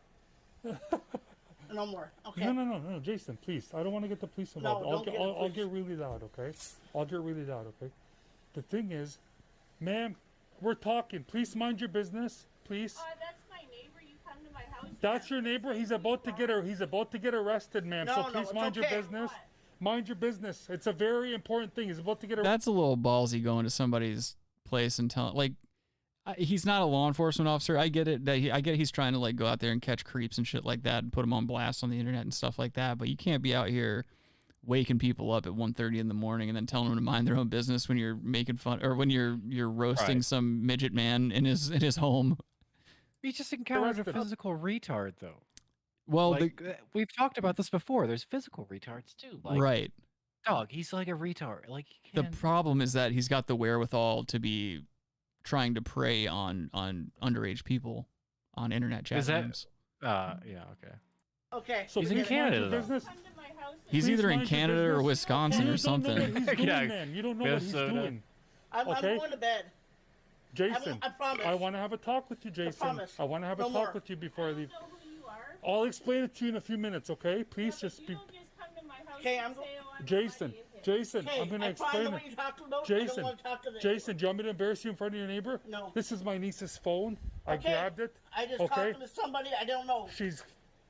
No more. Okay. No, Jason, please. I don't want to get the police involved. No, don't get the I'll police. get really loud, okay? I'll get really loud, okay? The thing is, ma'am, we're talking. Please mind your business, please. That's my neighbor. You come to my house. That's your neighbor. He's about to get arrested, ma'am. No, so no, please it's mind your okay. business. Mind your business. It's a very important thing. He's about to get arrested. That's a little ballsy going to somebody's place and telling, like, he's not a law enforcement officer. I get it. I get he's trying to like go out there and catch creeps and shit like that and put them on blast on the internet and stuff like that. But you can't be out here waking people up at 1:30 in the morning and then telling them to mind their own business when you're making fun or when you're roasting some midget man in his home. He just encountered a physical retard, though. Well, like, we've talked about this before. There's physical retards too. Like, right. Dog, he's like a retard. Like The problem is that he's got the wherewithal to be trying to prey on underage people on internet chat rooms. Yeah, okay. Okay. So he's in please Canada, mind your though. business. He's either in Canada or Wisconsin or something. You don't know what he's doing, Yeah, man. You don't know what he's Minnesota. doing. I'm Okay? going to bed. Jason, I promise. I want to have a talk with you, Jason. promise. I want to have No a more. talk with you before I leave. I'll explain it to you in a few minutes, okay? Please just be. Okay, I'm Jason, Okay, I'm going to I probably explain know it. what you're talking about. I don't Jason, want to talk to the Jason, do you want me to embarrass you in front of your neighbor? No. This is my niece's phone. I Okay, grabbed it. I just okay? talked to somebody I don't know. She's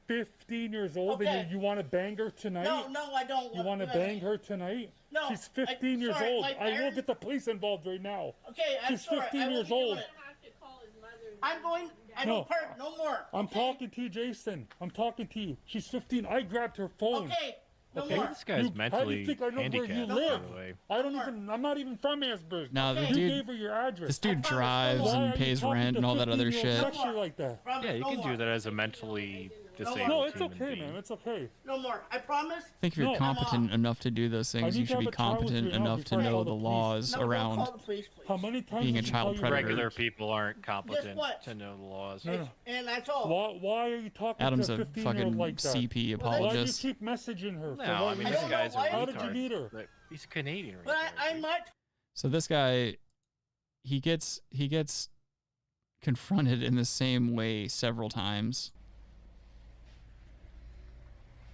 15 years old Okay. and you want to bang her tonight? No, I don't. You want to bang her tonight? No, She's 15 years sorry, old. my I will parents- get the police involved right now. Okay, I'm She's sorry. 15 I years won't be old. doing it. I'm going. I No. don't park no more. I'm talking to you, Jason. I'm talking to you. She's 15. I grabbed her phone. Okay. No Okay? more. This guy's How do mentally you think I know where you handicapped, live? by the way. I don't even. I'm not even from Asbury. No, the you dude- gave her your address. This dude drives Why are and you pays talking rent to and all that other 15-year-old shit. sexually like that? Yeah, you can do that as a mentally disabled. No, it's human okay, being. man. It's okay. No more. I promise. I think if you're competent enough to do those things, you should be competent enough to know the laws around How many times being a did you child call your predator. Regular people aren't competent what? to know the laws. No, no. And that's all. Why are you talking Adam's to a a 15-year-old fucking like that? CP Why do you apologist. keep messaging her? For No, what I mean, reason? this guy's a retard. How did you meet her? But he's Canadian. But I might. So this guy, he gets confronted in the same way several times.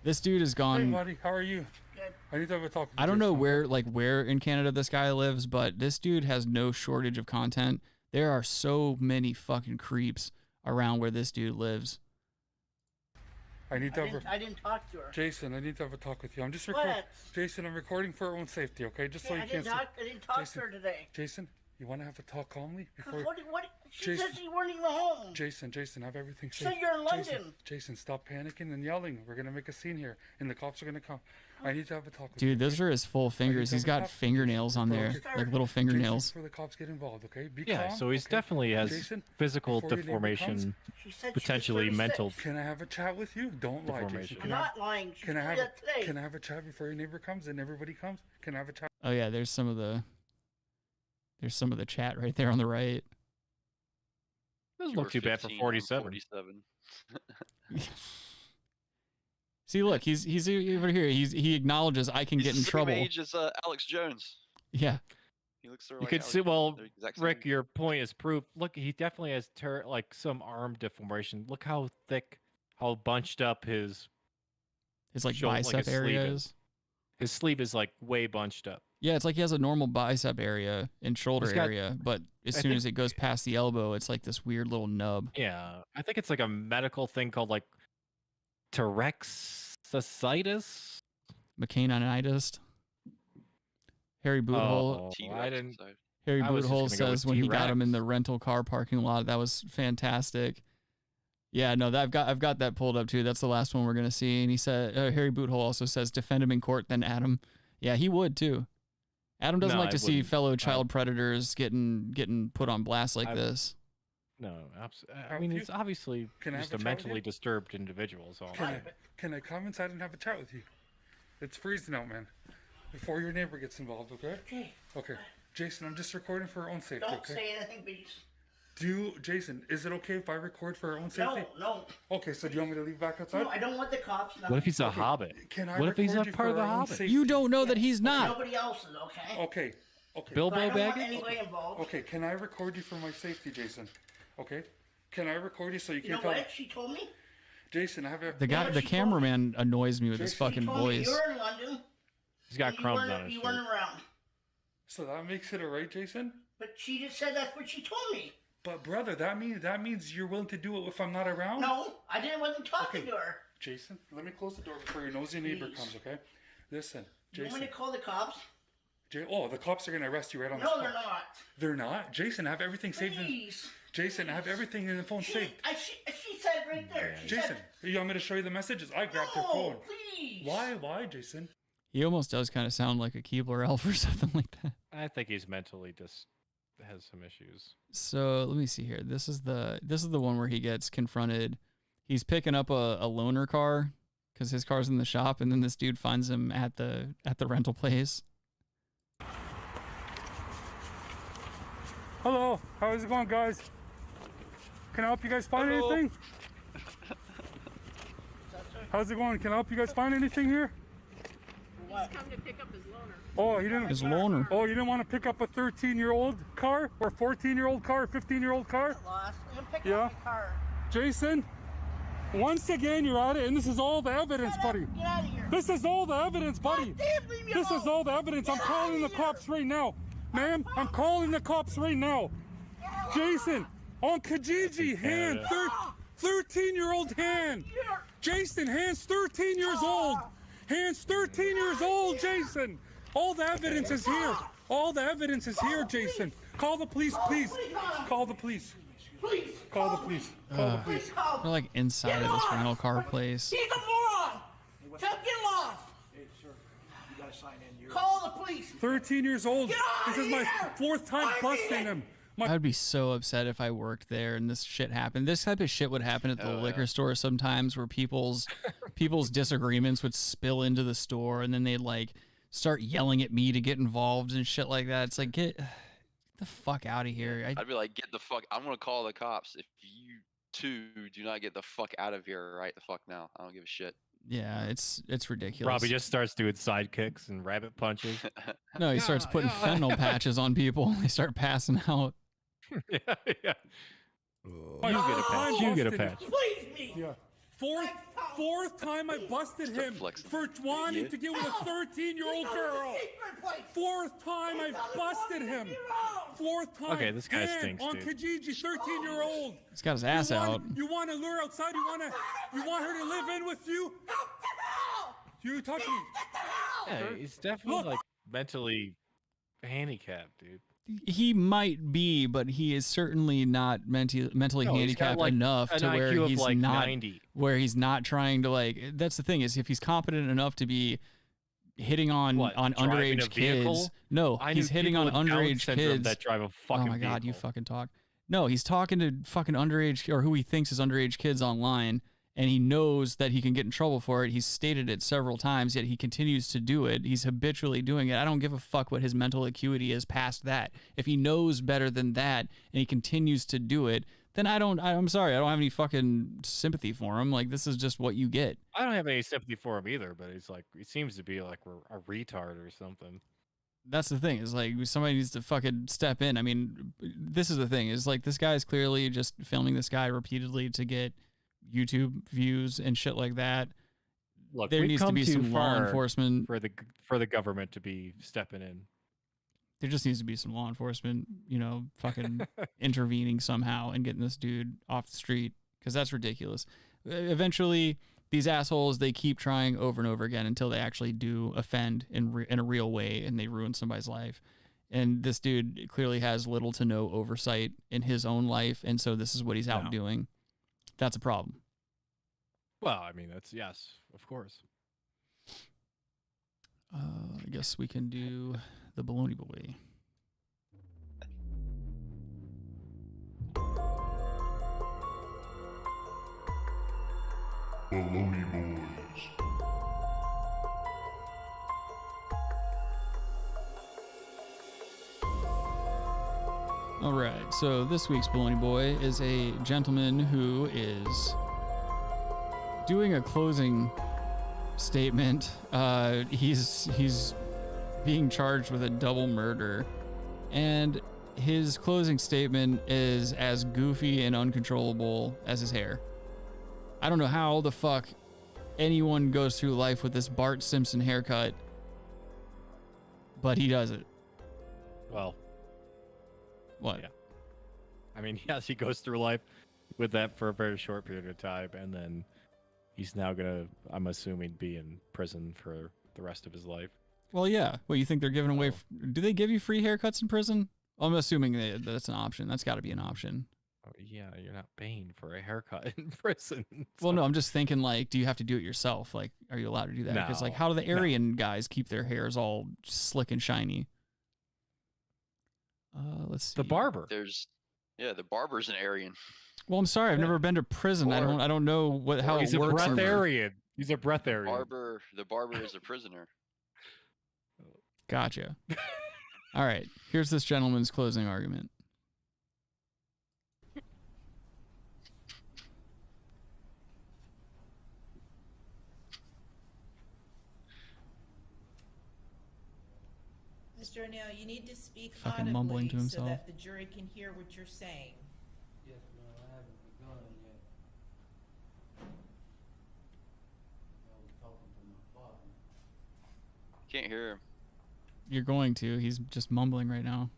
This dude has gone. Hey, buddy, how are you? Good. I need to have a talk. I don't know where in Canada this guy lives, but this dude has no shortage of content. There are so many fucking creeps around where this dude lives. I need to have. I didn't talk to her. Jason, I need to have a talk with you. I'm just recording. What? Jason, I'm recording for our own safety, okay? Just so you I can't. didn't talk Jason, to her today. Jason, you want to have a talk calmly before? What? She Jason, said you weren't even home. Jason, have everything She safe. said you're in London. Jason, stop panicking and yelling. We're gonna make a scene here, and the cops are gonna come. I need to have a talk with you. Dude, those are his full fingers. He's got fingernails on there, like little fingernails. Jason, before the cops get involved, okay? Be Yeah, calm, so he's okay? definitely has Jason, physical before your neighbor deformation, comes- potentially mental. Can I have a chat with you? Don't lie, Jason. Deformation. I'm not lying. She Can I told have me that today. Can I have a chat before your neighbor comes and everybody comes? Can I have a chat? Oh yeah, there's some of the chat right there on the right. Doesn't look too bad for 47. See, look, he's over here. He acknowledges I can get in trouble. Same age as Alex Jones. Yeah. He looks sort of You like could Alex see. Well, Jones. They're exact same Rick, age. your point is proof. Look, he definitely has like some arm deformation. Look how thick, how bunched up his like bicep his area sleeve is. His sleeve is like way bunched up. Yeah, it's like he has a normal bicep area and shoulder He's got- area, but as I soon think- as it goes past the elbow, it's like this weird little nub. Yeah, I think it's like a medical thing called like Tacks. McCainonitis. Harry Boothole. I didn't. Harry I was just Boothole gonna go says with when he got him in T-Rex. the rental car parking lot, that was fantastic. Yeah, no, I've got that pulled up too. That's the last one we're gonna see. And he said Harry Boothole also says defend him in court, then Adam. Yeah, he would too. Adam doesn't No, like I to see wouldn't. fellow child predators getting put on blast like this. No, I mean it's obviously Can I just have a a chat with mentally you? disturbed individual. So Can I come inside and have a chat with you? It's freezing out, man. Before your neighbor gets involved, okay? Okay. Okay. Jason, I'm just recording for our own safety, Don't okay? say anything, please. Jason, is it okay if I record for our own safety? No. Okay, so do you want me to leave back outside? No, I don't want the cops. what if he's a Okay, hobbit? Can I What if he's record a you part of for the our own Hobbit? safety? You don't know that he's not. Nobody else is, okay? Okay. Bilbo But I don't want Baggins? anybody involved. Okay, can I record you for my safety, Jason? Okay? Can I record you so you You can't know tell what she told me? Jason, I have a... The cameraman annoys me with his Jason, fucking She told me voice. you were in London. He's got and you crumbs weren't- on his You shirt. weren't around. So that makes it alright, Jason? But she just said that's what she told me. But brother, that means you're willing to do it if I'm not around? No, wasn't talking to her. Jason, let me close the door before your nosy neighbor Please. comes, okay? Listen, You want Jason. me to call the cops? The cops are gonna arrest you right on the No, spot. they're not. They're not? Jason, I have everything saved in... Please. Jason, I have everything in the phone saved. She said right there. She Jason, said, you want me to show you the messages? I grabbed her no, phone. please. Why, Jason? He almost does kind of sound like a Keebler elf or something like that. I think he's mentally just has some issues. So let me see here. This is the one where he gets confronted. He's picking up a loaner car because his car's in the shop, and then this dude finds him at the rental place. Hello, how's it going, guys? Can I help you guys find anything? How's it going? Can I help you guys find anything here? He's come to pick up his loaner. Oh, you didn't. His loaner. Oh, you didn't want to pick up a 13-year-old car or 14-year-old car, or 15-year-old car? Lost. I'm pick Yeah. up my car. Jason, once again you're at it, and this is all the evidence, buddy. Get out of here. This is all the evidence, buddy. Damn, leave me This alone. is all the evidence. I'm Get calling out the of here. cops right now. Ma'am, I'm calling the cops right now. Jason, on Kijiji, hand, 13-year-old hand. Jason, hands 13 years old. Hands 13 years old, Jason. All the evidence is here. All the evidence is here, Jason. Call the police, please. Call the police. Please. Call the police. Call the police. They're like inside of this rental car place. He's a moron. Tell him get lost. Hey, sir, you gotta sign in. You're... Call the police. 13 years old. Get out This of is my here. 4th time I busting mean it. him. I'd be so upset if I worked there and this shit happened. This type of shit would happen at the liquor store sometimes, where people's disagreements would spill into the store, and then they'd like start yelling at me to get involved and shit like that. It's like, get the fuck out of here. I'd be like, get the fuck. I'm gonna call the cops if you two do not get the fuck out of here right the fuck now. I don't give a shit. Yeah, it's ridiculous. Robbie just starts doing sidekicks and rabbit punches. No, he starts putting fentanyl patches on people. They start passing out. Yeah. You get a patch. You get a patch. Please me. Yeah. Fourth time I busted him for wanting to get with a 13-year-old girl. Fourth time I busted him. Fourth time. Okay, this guy stinks, on dude. Kijiji, 13-year-old. He's got his ass out. You want to lure outside? You want her to live in with you? You talk to me. Yeah, he's definitely like mentally handicapped, dude. He might be, but he is certainly not mentally No, he's got, handicapped like, enough an to where IQ of, he's like, not 90. where he's not trying to like. That's the thing, is if he's competent enough to be hitting on Driving underage a vehicle? kids. No, I he's knew hitting on people with Down underage syndrome kids that drive a fucking Oh my god, you vehicle. fucking talk. No, he's talking to fucking underage, or who he thinks is underage kids online, and he knows that he can get in trouble for it. He's stated it several times, yet he continues to do it. He's habitually doing it. I don't give a fuck what his mental acuity is past that. If he knows better than that and he continues to do it, then I'm sorry, I don't have any fucking sympathy for him. Like, this is just what you get. I don't have any sympathy for him either, but he seems to be like a retard or something. That's the thing, is like somebody needs to fucking step in. I mean, this is the thing, is like this guy is clearly just filming this guy repeatedly to get YouTube views and shit like that. Look, there we've needs to come be too some law far enforcement for the government to be stepping in. There just needs to be some law enforcement, fucking intervening somehow and getting this dude off the street, because that's ridiculous. Eventually, these assholes, they keep trying over and over again until they actually do offend in a real way, and they ruin somebody's life. And this dude clearly has little to no oversight in his own life, and so this is what he's out doing. That's a problem. Well, I mean, yes, of course. I guess we can do the Bologna Boi. Bologna Boys. All right, so this week's Bologna Boi is a gentleman who is doing a closing statement. He's being charged with a double murder, and his closing statement is as goofy and uncontrollable as his hair. I don't know how the fuck anyone goes through life with this Bart Simpson haircut, but he does it. Well, what? Yeah. I mean, yes, he goes through life with that for a very short period of time, and then he's now gonna, I'm assuming, be in prison for the rest of his life. Well, yeah. Well, you think they're giving away? Do they give you free haircuts in prison? I'm assuming that's an option. That's got to be an option. Oh, yeah, you're not paying for a haircut in prison. Well, no, I'm just thinking, like, do you have to do it yourself? Like, are you allowed to do that? Because, like, how do the Aryan guys keep their hairs all slick and shiny? Let's see. The barber. The barber's an Aryan. Well, I'm sorry, I've never been to prison. I don't know how it works. He's a breatharian. He's a breatharian. The barber is a prisoner. Gotcha. All right, here's this gentleman's closing argument. Mr. O'Neill, you need to speak Fucking audibly mumbling to so himself. that the jury can hear what you're saying. Yes, ma'am. I haven't begun yet. I was talking to my father. Can't hear him. You're going to. He's just mumbling right now.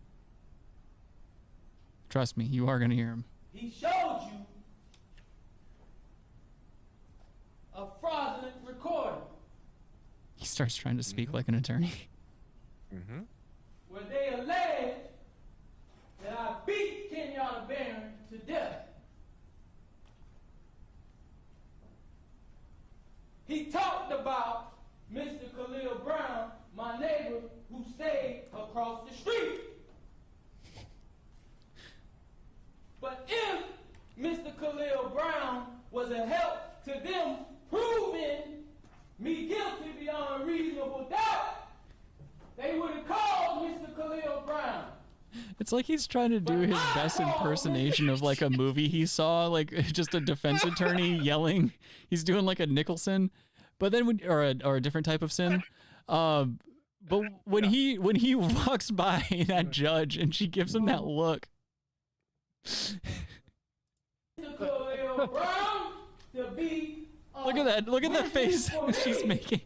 Trust me, you are going to hear him. He showed you a fraudulent recording He starts trying to speak like an attorney. Mm-hmm. where they allege that I beat Kenyatta Barron to death. He talked about Mr. Khalil Brown, my neighbor who stayed across the street. was a help to them proving me guilty beyond a reasonable doubt, they would have called Mr. Khalil Brown. It's like he's trying to do his best impersonation of like a movie he saw, like just a defense attorney yelling. He's doing like a Nicholson, but then or a different type of sin. But when he walks by that judge and she gives him that look. Look at that! Look at the face she's making.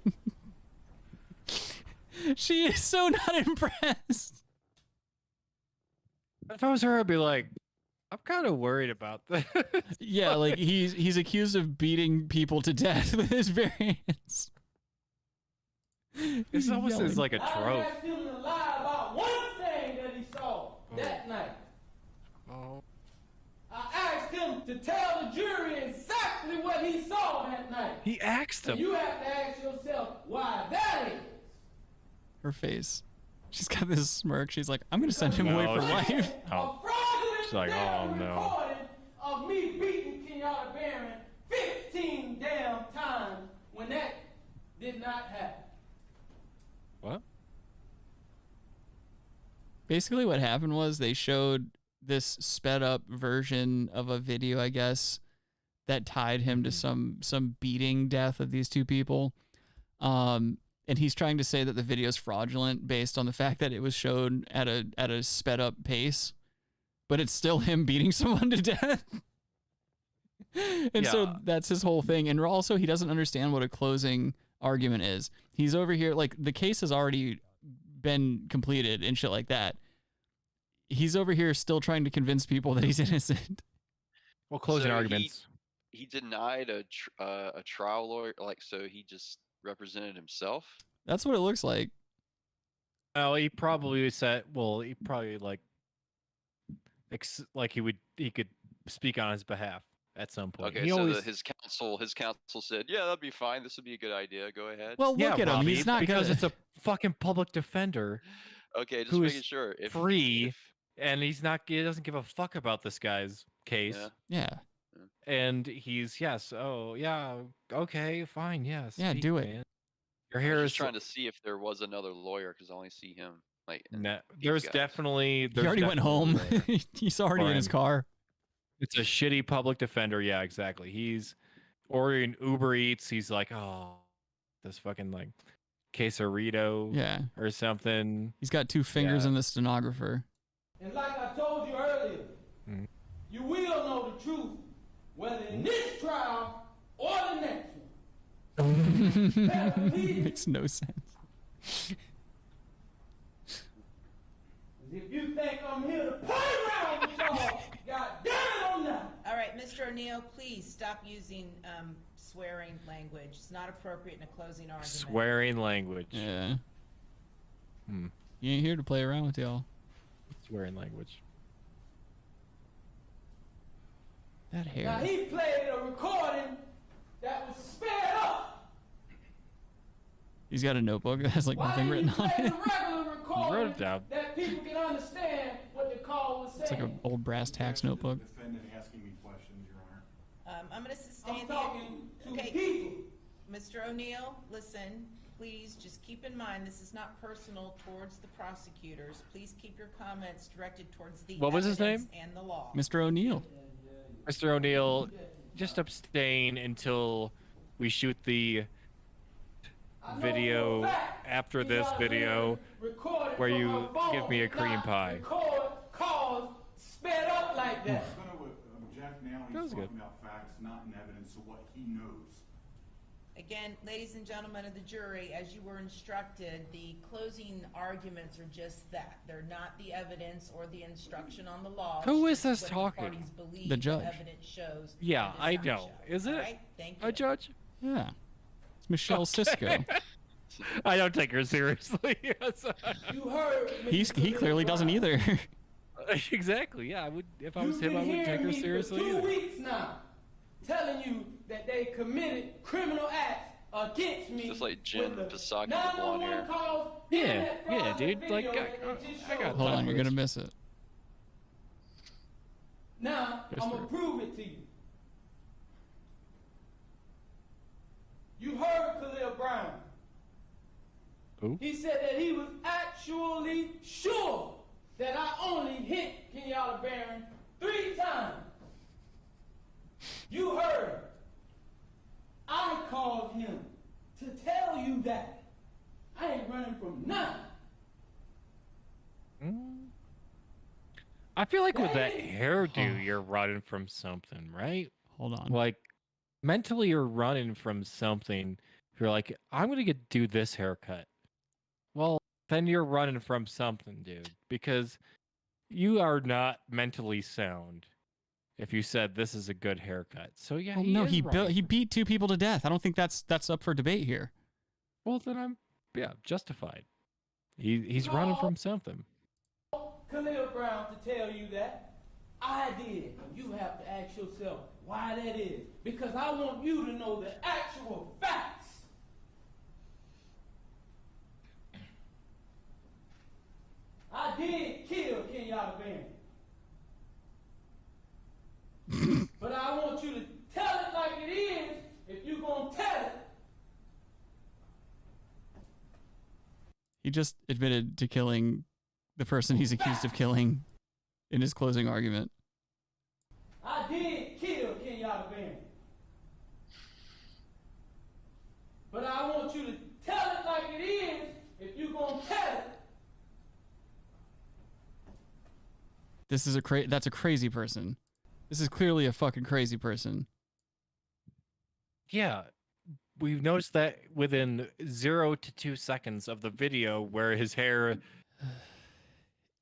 She is so not impressed. If I was her, I'd be like, I'm kind of worried about this. Yeah, like he's accused of beating people to death with his bare hands. This almost is like a trope. I asked him to lie about one thing that he saw that night. Oh. I asked him to tell the jury exactly what he saw that night. He asked him. And you have to ask yourself why that is. Her face. She's got this smirk. She's like, I'm gonna send him away for life. Oh. She's like, oh no. Of me beating Kenyatta Barron 15 damn times when that did not happen. What? Basically what happened was they showed this sped up version of a video, I guess, that tied him to some beating death of these two people. And he's trying to say that the video is fraudulent based on the fact that it was shown at a sped up pace, but it's still him beating someone to death. And so that's his whole thing. And also he doesn't understand what a closing argument is. He's over here, like the case has already been completed and shit like that. He's over here still trying to convince people that he's innocent. Well, closing arguments. He denied a trial lawyer, like, so he just represented himself. That's what it looks like. Oh, he probably said, well, he probably like he could speak on his behalf at some point. Okay, so his counsel said, yeah, that'd be fine. This would be a good idea. Go ahead. Well, look at him. He's not because gonna... it's a fucking public defender. Okay, just who making is sure. Free, and he doesn't give a fuck about this guy's case. Yeah. And he's okay, fine, yes. Yeah, do it. Man. Your hair is trying to see if there was another lawyer because I only see him. Like, there's definitely. He already went home. He's already in his car. It's a shitty public defender. Yeah, exactly. He's ordering Uber Eats. He's like, oh, this fucking like quesarito, or something. He's got two fingers in the stenographer. And like I told you earlier, you will know the truth, whether in this trial or the next one. Makes no sense. If you think I'm here to play around with y'all, God damn it, I'm not. All right, Mr. O'Neill, please stop using swearing language. It's not appropriate in a closing argument. Swearing language. Yeah. He ain't here to play around with y'all. Swearing language. That hair. Now he played a recording that was sped up. He's got a notebook that has like nothing written on it. He wrote it down. That people can understand what the call was saying. It's like an old brass tacks notebook. Defendant asking me questions, Your Honor. I'm going to sustain I'm talking to people. Mr. O'Neill, listen, please just keep in mind this is not personal towards the prosecutors. Please keep your comments directed towards the What was his evidence name? and the law. Mr. O'Neill. Mr. O'Neill, just abstain until we shoot the video after this video where you give me a cream pie. Calls sped up like that. I'm going to object now. He's talking about facts, not in evidence of what he knows. Again, ladies and gentlemen of the jury, as you were instructed, the closing arguments are just that. They're not the evidence or the instruction on the law. Who It's is just this what talking? parties believe The judge. evidence shows Yeah, and does I not know. show. Is it All right? Thank you. a judge? Yeah. It's Michelle Cisco. I don't take her seriously. You heard. He clearly doesn't either. Exactly. Yeah, I would. If I was him, I wouldn't take her seriously For 2 either. weeks now, telling you that they committed criminal acts against me. Just like Jen with the Psaki, the blonde hair. 911 calls, Yeah, internet yeah, fraud dude. video Like, that they just I got showed. Hold on, you're gonna miss it. Now, I'm Yes, gonna sir. prove it to you. He said that he was actually sure that I only hit Kenyatta Barron 3 times. You heard. I called him to tell you that. I ain't running from nothing. I feel like with that hairdo, you're running from something, right? Hold on. Like, mentally, you're running from something. You're like, I'm going to do this haircut. Well, then you're running from something, dude, because you are not mentally sound if you said this is a good haircut. So, yeah, Well, he beat 2 people to death. I don't think that's up for debate here. Well, then I'm, justified. He's running from something. Khalil Brown to tell you that. I did. You have to ask yourself why that is. Because I want you to know the actual facts. I did kill Kenyatta Barron. But I want you to tell it like it is if you're going to tell it. He just admitted to killing the person he's accused of killing in his closing argument. I did kill Kenyatta Barron. But I want you to tell it like it is if you're going to tell it. This is that's a crazy person. This is clearly a fucking crazy person. Yeah. We've noticed that within 0 to 2 seconds of the video where his hair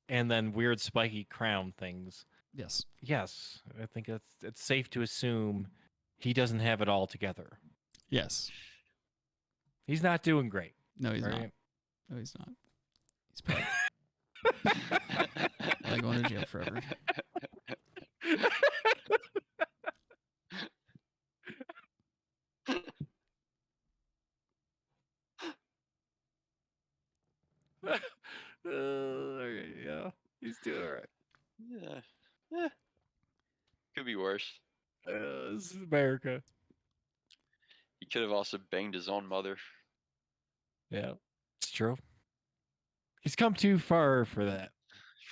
and then weird spiky crown things. Yes. Yes. I think it's safe to assume he doesn't have it all together. Yes. He's not doing great. No, he's not. No, he's not. He's probably like going to jail forever. Yeah, he's doing all right. Yeah. Could be worse. This is America. He could have also banged his own mother. Yeah, it's true. He's come too far for that.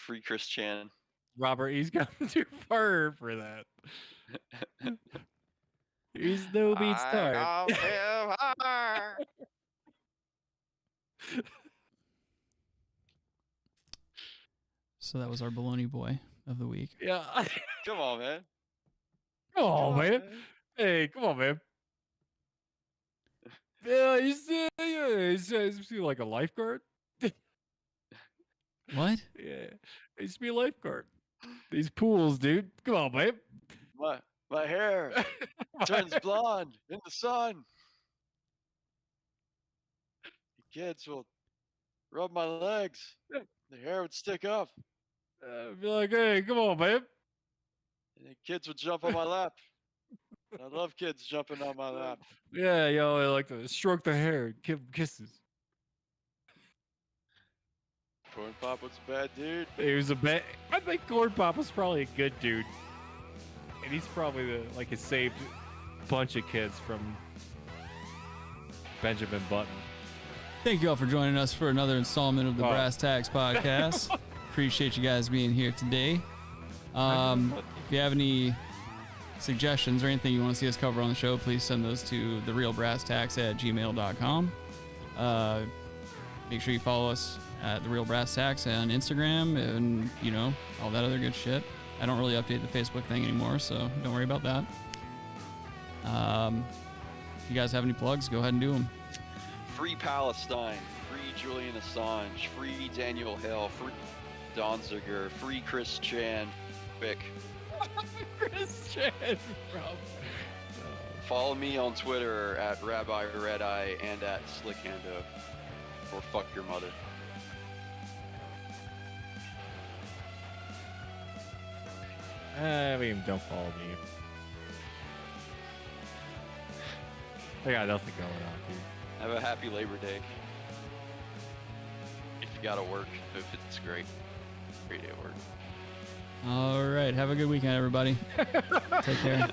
Free Chris Chan. Robert, he's come too far for that. He's no mean start. So that was our Bologna Boi of the week. Yeah. Come on, man. Come on, man. Hey, come on, man. Yeah, he's like a lifeguard. What? Yeah, he used to be a lifeguard. These pools, dude. Come on, man. My hair turns blonde in the sun. The kids will rub my legs. The hair would stick up. Be like, hey, come on, man. And the kids would jump on my lap. I love kids jumping on my lap. Yeah, yo, I like to stroke the hair, give kisses. Corn Pop was a bad dude. He was a bad. I think Corn Pop was probably a good dude, and he's probably he saved a bunch of kids from Benjamin Button. Thank you all for joining us for another installment of the Brass Tacks podcast. Appreciate you guys being here today. If you have any suggestions or anything you want to see us cover on the show, please send those to therealbrasstacks@gmail.com. Make sure you follow us at The Real Brass Tacks on Instagram and, all that other good shit. I don't really update the Facebook thing anymore, so don't worry about that. If you guys have any plugs, go ahead and do them. Free Palestine, free Julian Assange, free Daniel Hale, free Don Ziger, free Chris Chan, Vic. Chris Chan, bro. Follow me on Twitter at Rabbi Red Eye and at Slickhando, or fuck your mother. I mean, don't follow me. I got nothing going on, dude. Have a happy Labor Day. If you gotta work, hope it's great. Great day at work. All right. Have a good weekend, everybody. Take care.